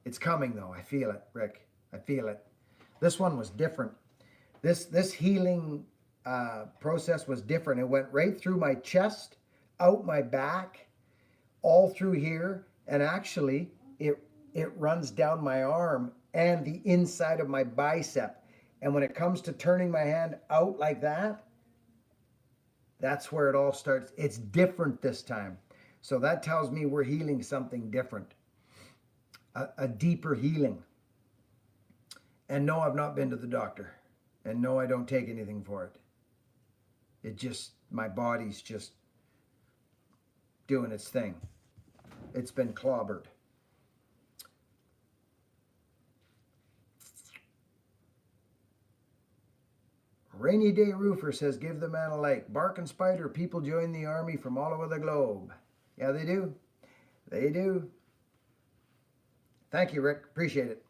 It's coming though. I feel it, Rick. I feel it. This one was different. This healing process was different. It went right through my chest, out my back, all through here, and actually it runs down my arm and the inside of my bicep. And when it comes to turning my hand out like that, that's where it all starts. It's different this time. So that tells me we're healing something different, a deeper healing. And no, I've not been to the doctor. And no, I don't take anything for it. It just, my body's just doing its thing. It's been clobbered. Rainy Day Roofer says, give the man a like. Bark and Spider, people join the army from all over the globe. Yeah, they do. They do. Thank you, Rick. Appreciate it.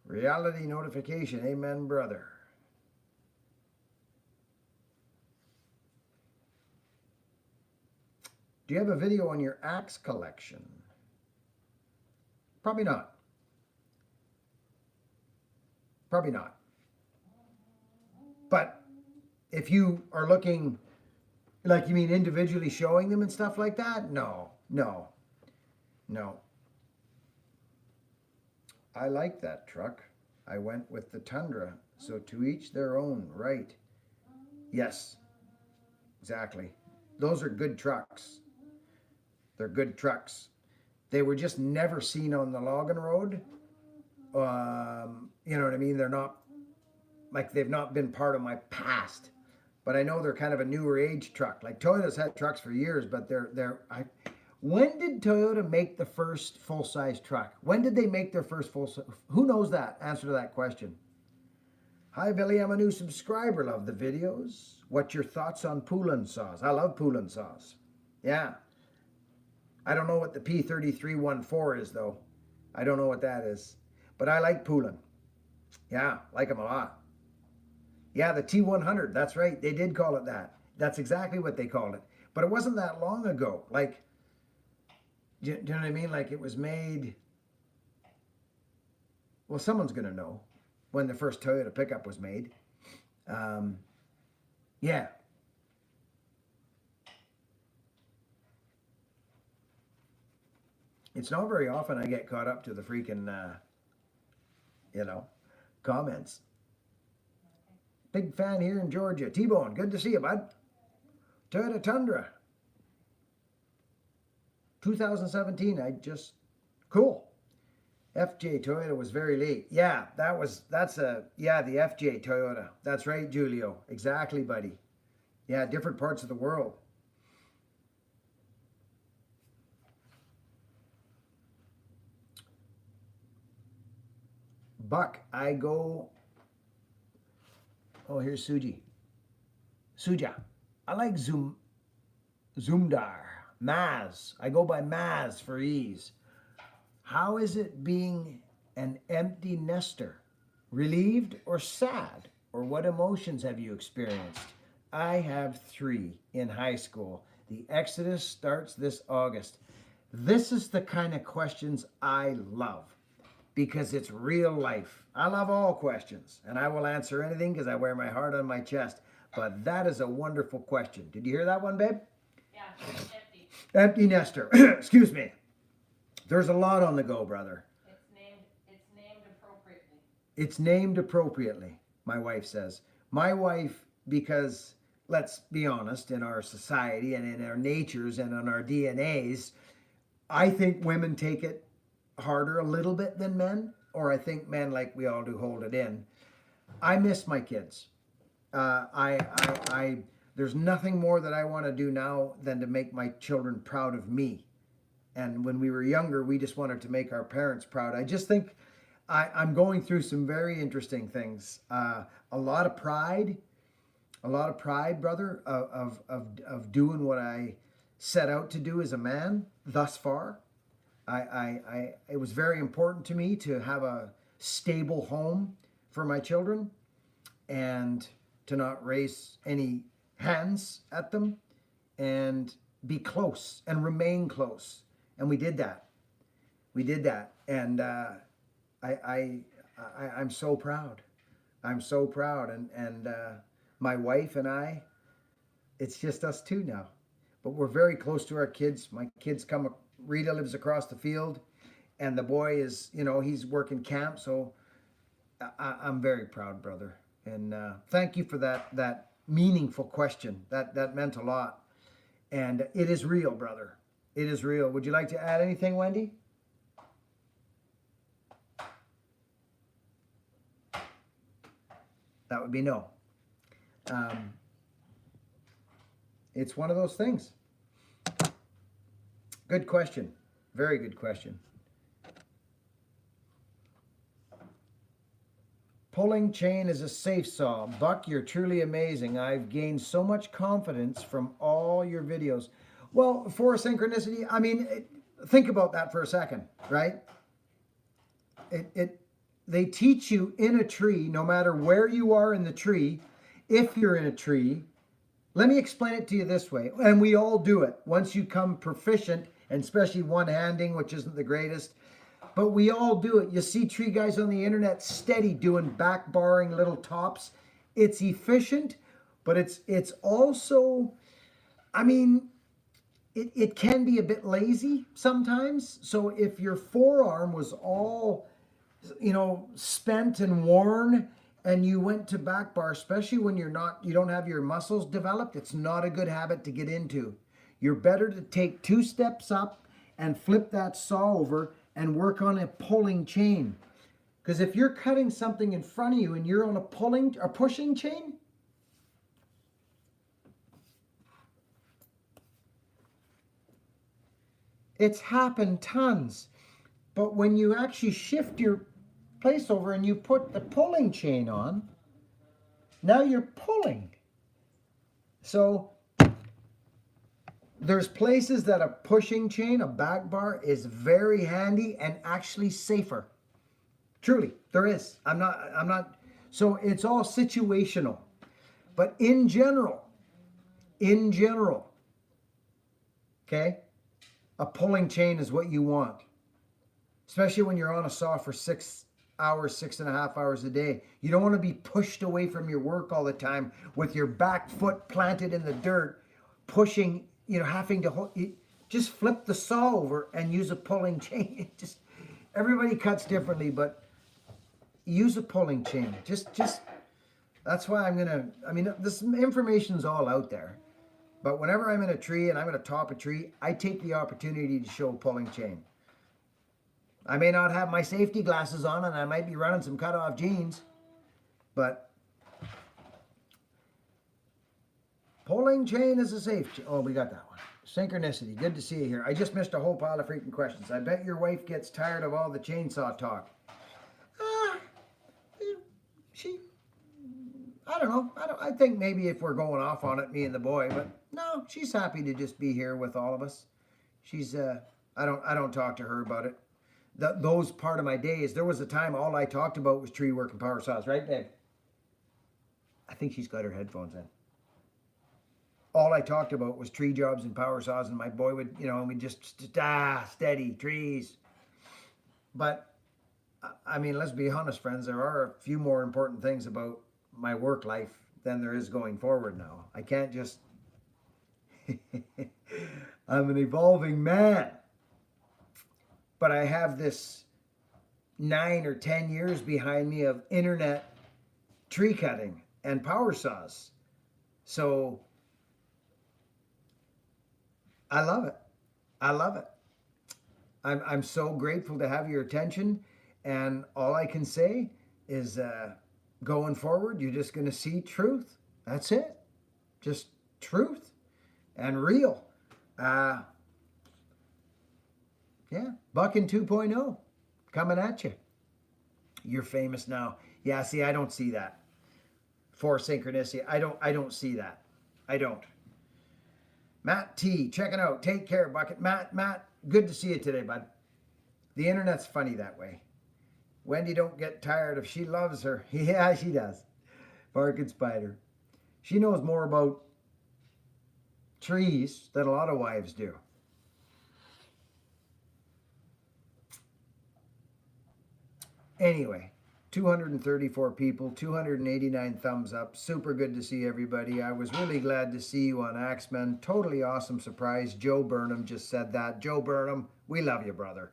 Reality notification. Amen, brother. Do you have a video on your axe collection? Probably not. Probably not. But if you are looking, like you mean individually showing them and stuff like that? No. I like that truck. I went with the Tundra. So to each their own, right? Yes, exactly. Those are good trucks. They're good trucks. They were just never seen on the logging road. You know what I mean? They're not, like they've not been part of my past. But I know they're kind of a newer age truck. Like Toyota's had trucks for years, but when did Toyota make the first full-size truck? When did they make their first full-size? Who knows that? Answer to that question. Hi, Billy. I'm a new subscriber. Love the videos. What's your thoughts on Poulin saws? I love Poulin saws. Yeah. I don't know what the P3314 is, though. I don't know what that is. But I like Poulin. Yeah, like them a lot. Yeah, the T100. That's right. They did call it that. That's exactly what they called it. But it wasn't that long ago. Like, do you know what I mean? Like it was made, well, someone's going to know when the first Toyota pickup was made. Yeah. It's not very often I get caught up to the freaking, comments. Big fan here in Georgia. T-Bone, good to see you, bud. Toyota Tundra. 2017, cool. FJ Toyota was very late. Yeah, the FJ Toyota. That's right, Julio. Exactly, buddy. Yeah, different parts of the world. Buck, I go. Oh, here's Suji. Suja. I like Zoomdar. Maz. I go by Maz for ease. How is it being an empty nester? Relieved or sad? Or what emotions have you experienced? I have 3 in high school. The exodus starts this August. This is the kind of questions I love because it's real life. I love all questions and I will answer anything because I wear my heart on my chest. But that is a wonderful question. Did you hear that one, babe? Yeah, empty. Empty nester. Excuse me. There's a lot on the go, brother. It's named appropriately. It's named appropriately, my wife says. My wife, because let's be honest, in our society and in our natures and on our DNAs, I think women take it harder a little bit than men, or I think men, like we all do, hold it in. I miss my kids. There's nothing more that I want to do now than to make my children proud of me. And when we were younger, we just wanted to make our parents proud. I just think I'm going through some very interesting things. A lot of pride, brother, of doing what I set out to do as a man thus far. It was very important to me to have a stable home for my children and to not raise any hands at them and be close and remain close. And we did that. And I'm so proud. I'm so proud. And my wife and I, it's just us two now. But we're very close to our kids. My kids Rita lives across the field, and the boy is, he's working camp. So I'm very proud, brother. And thank you for that meaningful question. That meant a lot. And it is real, brother. It is real. Would you like to add anything, Wendy? That would be no. It's one of those things. Good question. Very good question. Pulling chain is a safe saw. Buck, you're truly amazing. I've gained so much confidence from all your videos. Well, for synchronicity, I mean, think about that for a second, right? They teach you in a tree, no matter where you are in the tree, if you're in a tree. Let me explain it to you this way, and we all do it. Once you come proficient, and especially one-handing, which isn't the greatest, but we all do it. You see tree guys on the internet steady doing back barring little tops. It's efficient, but it's also, I mean, it can be a bit lazy sometimes. So if your forearm was all, spent and worn, and you went to back bar, especially when you don't have your muscles developed, it's not a good habit to get into. You're better to take 2 steps up and flip that saw over and work on a pulling chain. Because if you're cutting something in front of you and you're on a pushing chain, it's happened tons. But when you actually shift your place over and you put the pulling chain on, now you're pulling. So there's places that a pushing chain, a back bar, is very handy and actually safer. Truly, there is. I'm not, so it's all situational. But in general, okay, a pulling chain is what you want. Especially when you're on a saw for 6 hours, 6.5 hours a day. You don't want to be pushed away from your work all the time with your back foot planted in the dirt, pushing, having to hold. Just flip the saw over and use a pulling chain. Just everybody cuts differently, but use a pulling chain. Just that's why this information's all out there. But whenever I'm in a tree and I'm going to top a tree, I take the opportunity to show pulling chain. I may not have my safety glasses on and I might be running some cut-off jeans, but pulling chain is a safe. Oh, we got that one. Synchronicity. Good to see you here. I just missed a whole pile of freaking questions. I bet your wife gets tired of all the chainsaw talk. I don't know. I think maybe if we're going off on it, me and the boy, but no, she's happy to just be here with all of us. She's, I don't talk to her about it. Those part of my days, there was a time all I talked about was tree work and power saws, right, babe? I think she's got her headphones in. All I talked about was tree jobs and power saws, and my boy would, and we just steady trees. But I mean, let's be honest, friends. There are a few more important things about my work life than there is going forward now. I can't just. I'm an evolving man. But I have this 9 or 10 years behind me of internet tree cutting and power saws. So I love it. I love it. I'm so grateful to have your attention. And all I can say is going forward, you're just going to see truth. That's it. Just truth and real. Yeah, Buckin 2.0 coming at you. You're famous now. Yeah, see, I don't see that. For synchronicity, I don't see that. I don't. Matt T, checking out. Take care, Bucket. Matt, good to see you today, bud. The internet's funny that way. Wendy don't get tired of she loves her. Yeah, she does. Barking Spider. She knows more about trees than a lot of wives do. Anyway, 234 people, 289 thumbs up. Super good to see everybody. I was really glad to see you on Axemen. Totally awesome surprise. Joe Burnham just said that. Joe Burnham, we love you, brother.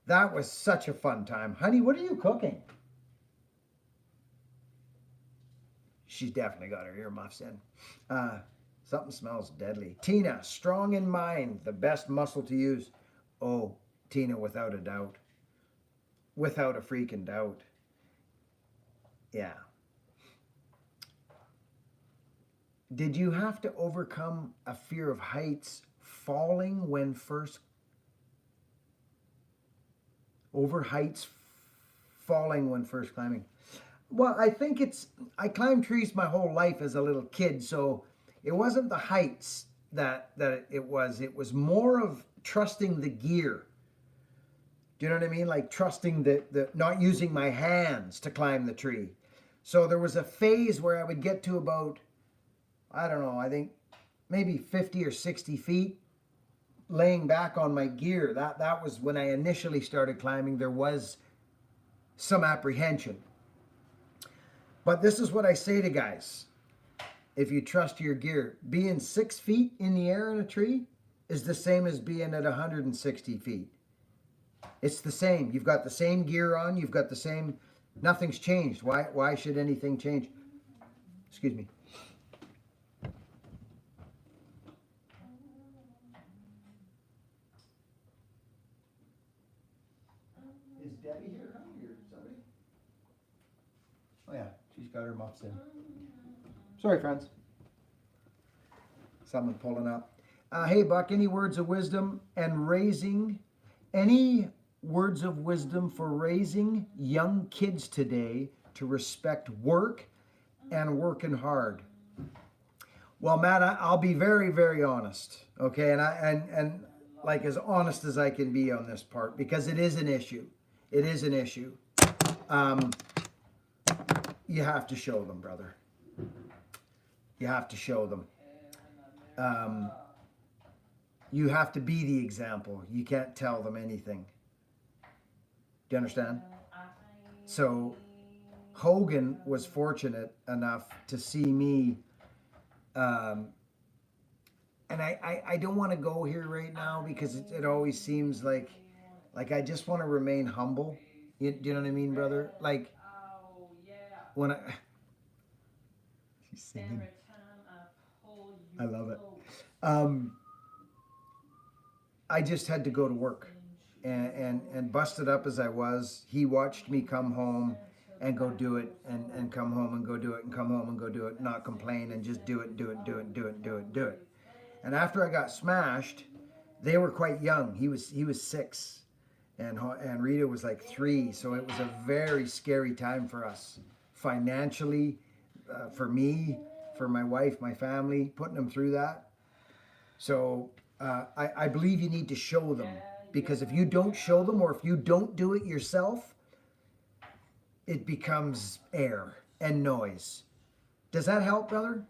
That was such a fun time. Honey, what are you cooking? She's definitely got her earmuffs in. Something smells deadly. Tina, strong in mind, the best muscle to use. Oh, Tina, without a doubt. Without a freaking doubt. Yeah. Did you have to overcome a fear of heights falling when first falling when first climbing? Well, I think I climbed trees my whole life as a little kid, so it wasn't the heights that it was. It was more of trusting the gear. Do you know what I mean? Like trusting the not using my hands to climb the tree. So there was a phase where I would get to about, I don't know, I think maybe 50 or 60 feet, laying back on my gear. That was when I initially started climbing. There was some apprehension. But this is what I say to guys. If you trust your gear, being 6 feet in the air in a tree is the same as being at 160 feet. It's the same. You've got the same gear on. You've got the same. Nothing's changed. Why should anything change? Excuse me. Is Debbie here, honey, or somebody? Oh yeah, she's got her muffs in. Sorry, friends. Someone pulling up. Hey, Buck, any words of wisdom and raising, any words of wisdom for raising young kids today to respect work and working hard? Well, Matt, I'll be very, very honest, okay, and like as honest as I can be on this part, because it is an issue. It is an issue. You have to show them, brother. You have to show them. You have to be the example. You can't tell them anything. Do you understand? So Hogan was fortunate enough to see me, and I don't want to go here right now because it always seems like I just want to remain humble. Do you know what I mean, brother? Like when she's singing. I love it. I just had to go to work. And busted up as I was, he watched me come home and go do it, and come home and go do it, and come home and go do it, not complain, and just do it. And after I got smashed, they were quite young. He was 6, and Rita was like 3. So it was a very scary time for us, financially, for me, for my wife, my family, putting them through that. So I believe you need to show them. Because if you don't show them, or if you don't do it yourself, it becomes air and noise. Does that help, brother?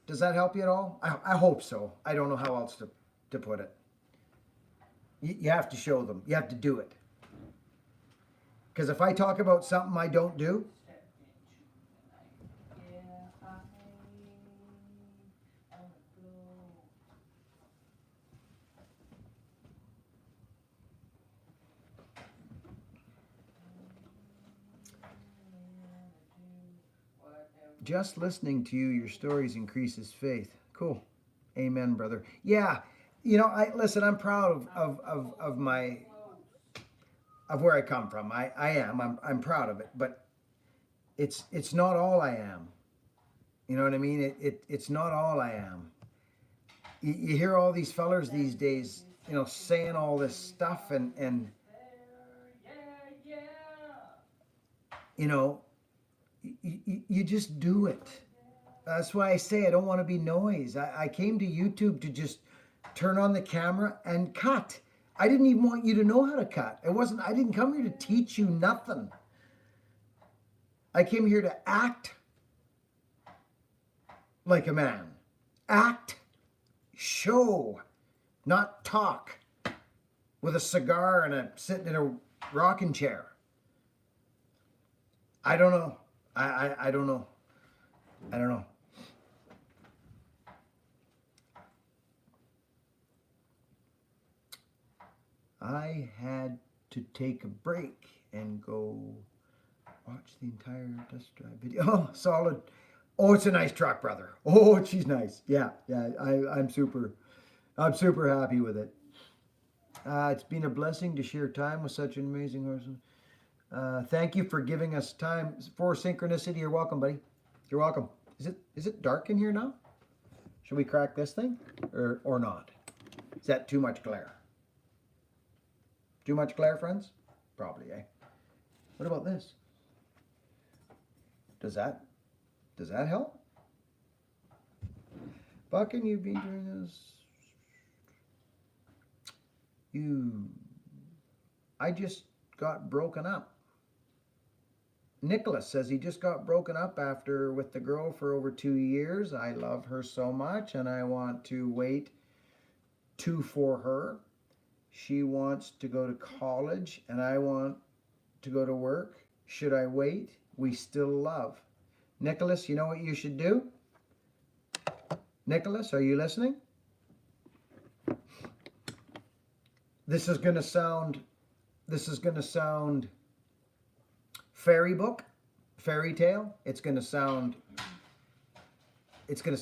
Does that help you at all? I hope so. I don't know how else to put it. You have to show them. You have to do it. Because if I talk about something I don't do, just listening to you, your stories increases faith. Cool. Amen, brother. Yeah. You know, listen, I'm proud of where I come from. I am. I'm proud of it, but it's not all I am. You know what I mean? It's not all I am. You hear all these fellers these days saying all this stuff and you know, you just do it. That's why I say I don't want to be noise. I came to YouTube to just turn on the camera and cut. I didn't even want you to know how to cut. I didn't come here to teach you nothing. I came here to act like a man. Act, show, not talk with a cigar and sitting in a rocking chair. I don't know. I don't know. I don't know. I had to take a break and go watch the entire test drive video. Oh, solid. Oh, it's a nice truck, brother. Oh, she's nice. Yeah. I'm super happy with it. It's been a blessing to share time with such an amazing person. Thank you for giving us time for synchronicity. You're welcome, buddy. You're welcome. Is it dark in here now? Should we crack this thing or not? Is that too much glare? Too much glare, friends? Probably, eh? What about this? Does that help? Buckin, you've been doing this. I just got broken up. Nicholas says he just got broken up with the girl for over 2 years. I love her so much and I want to wait for her. She wants to go to college and I want to go to work. Should I wait? We still love. Nicholas, you know what you should do? Nicholas, are you listening? This is going to sound fairy tale. It's going to sound what it's going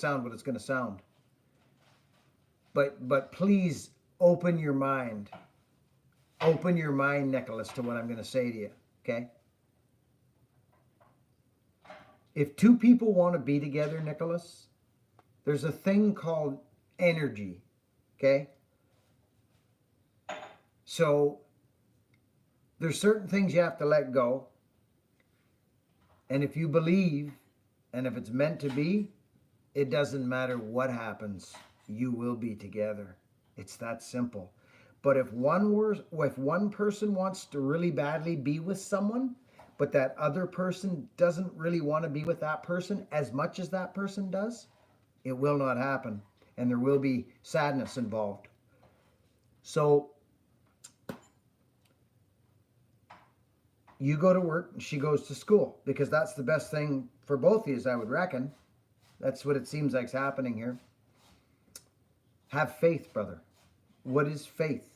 to sound. But please open your mind. Open your mind, Nicholas, to what I'm going to say to you, okay? If two people want to be together, Nicholas, there's a thing called energy, okay? So there's certain things you have to let go. And if you believe, and if it's meant to be, it doesn't matter what happens. You will be together. It's that simple. But if one person wants to really badly be with someone, but that other person doesn't really want to be with that person as much as that person does, it will not happen. And there will be sadness involved. So you go to work and she goes to school, because that's the best thing for both of you, I would reckon. That's what it seems like's happening here. Have faith, brother. What is faith?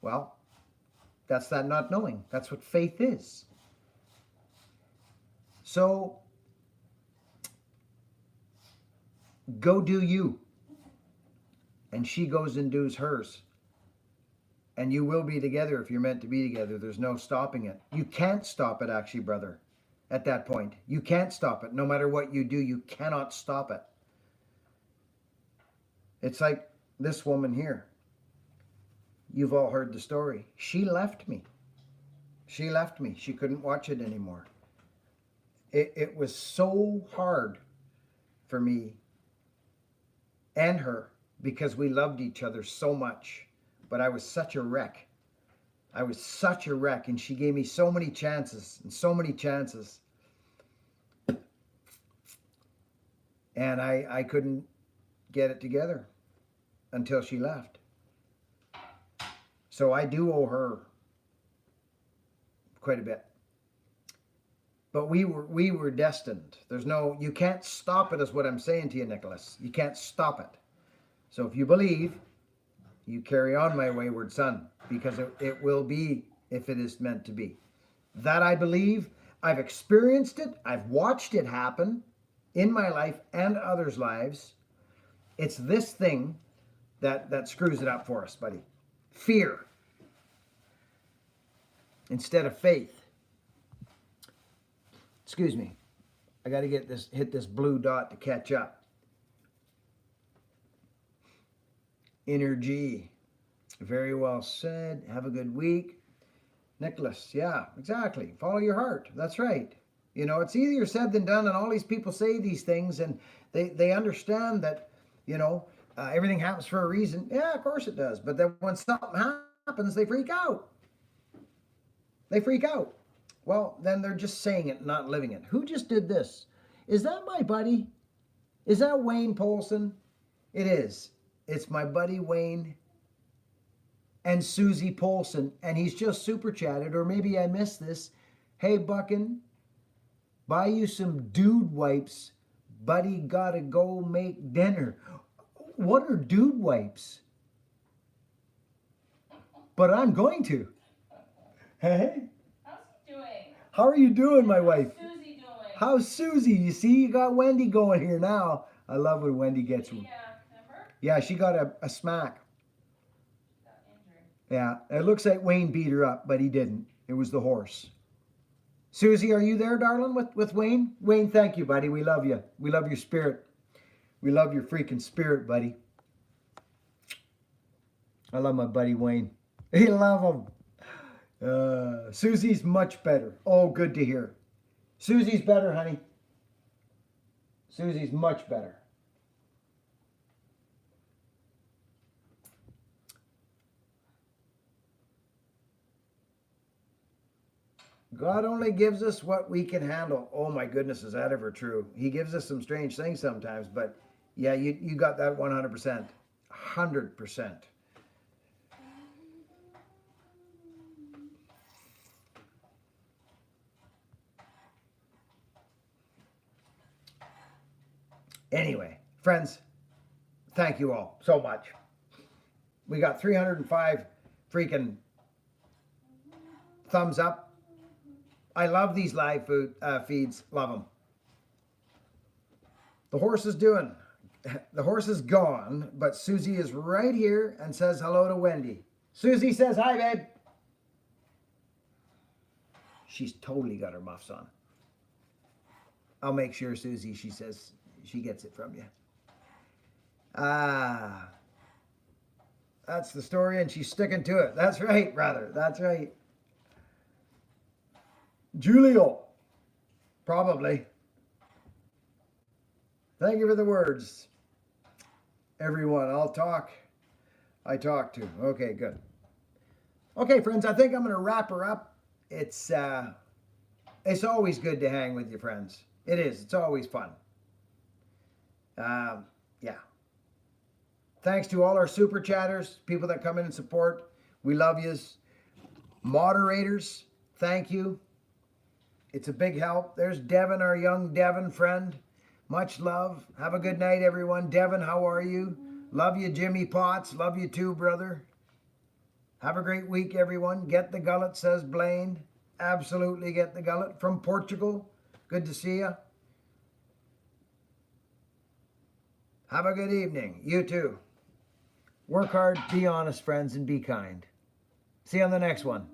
Well, that's that not knowing. That's what faith is. So go do you. And she goes and does hers. And you will be together if you're meant to be together. There's no stopping it. You can't stop it, actually, brother, at that point. You can't stop it. No matter what you do, you cannot stop it. It's like this woman here. You've all heard the story. She left me. She left me. She couldn't watch it anymore. It was so hard for me and her because we loved each other so much. But I was such a wreck. I was such a wreck. And she gave me so many chances and so many chances. And I couldn't get it together until she left. So I do owe her quite a bit. But we were destined. You can't stop it, is what I'm saying to you, Nicholas. You can't stop it. So if you believe, you carry on, my wayward son, because it will be if it is meant to be. That I believe. I've experienced it. I've watched it happen in my life and others' lives. It's this thing that screws it up for us, buddy. Fear instead of faith. Excuse me. I got to hit this blue dot to catch up. Energy. Very well said. Have a good week. Nicholas, yeah, exactly. Follow your heart. That's right. You know, it's easier said than done, and all these people say these things, and they understand that, you know, everything happens for a reason. Yeah, of course it does. But then when something happens, they freak out. They freak out. Well, then they're just saying it, not living it. Who just did this? Is that my buddy? Is that Wayne Polson? It is. It's my buddy Wayne and Susie Polson, and he's just super chatted, or maybe I missed this. Hey, Buckin, buy you some dude wipes. Buddy gotta go make dinner. What are dude wipes? But I'm going to. Hey, How's he doing? how are you doing, my wife? How's Susie doing? How's Susie? You see, you got Wendy going here now. I love when Wendy gets. Remember? Yeah, she got a smack. Got injured. Yeah, it looks like Wayne beat her up, but he didn't. It was the horse. Susie, are you there, darling, with Wayne? Wayne, thank you, buddy. We love you. We love your spirit. We love your freaking spirit, buddy. I love my buddy Wayne. I love him. Susie's much better. Oh, good to hear. Susie's better, honey. Susie's much better. God only gives us what we can handle. Oh my goodness, is that ever true? He gives us some strange things sometimes, but yeah, you got that 100%. 100%. Anyway, friends, thank you all so much. We got 305 freaking thumbs up. I love these live feeds. Love them. The horse is doing. The horse is gone, but Susie is right here and says hello to Wendy. Susie says hi, babe. She's totally got her muffs on. I'll make sure, Susie, she says she gets it from you. That's the story, and she's sticking to it. That's right, brother. That's right. Julio, probably. Thank you for the words, everyone. I talk to. Okay, good. Okay, friends, I think I'm going to wrap her up. It's always good to hang with you, friends. It is. It's always fun. Yeah. Thanks to all our super chatters, people that come in and support. We love yous. Moderators, thank you. It's a big help. There's Devin, our young Devin friend. Much love. Have a good night, everyone. Devin, how are you? Love you, Jimmy Potts. Love you too, brother. Have a great week, everyone. Get the gullet, says Blaine. Absolutely get the gullet. From Portugal. Good to see you. Have a good evening. You too. Work hard, be honest, friends, and be kind. See you on the next one.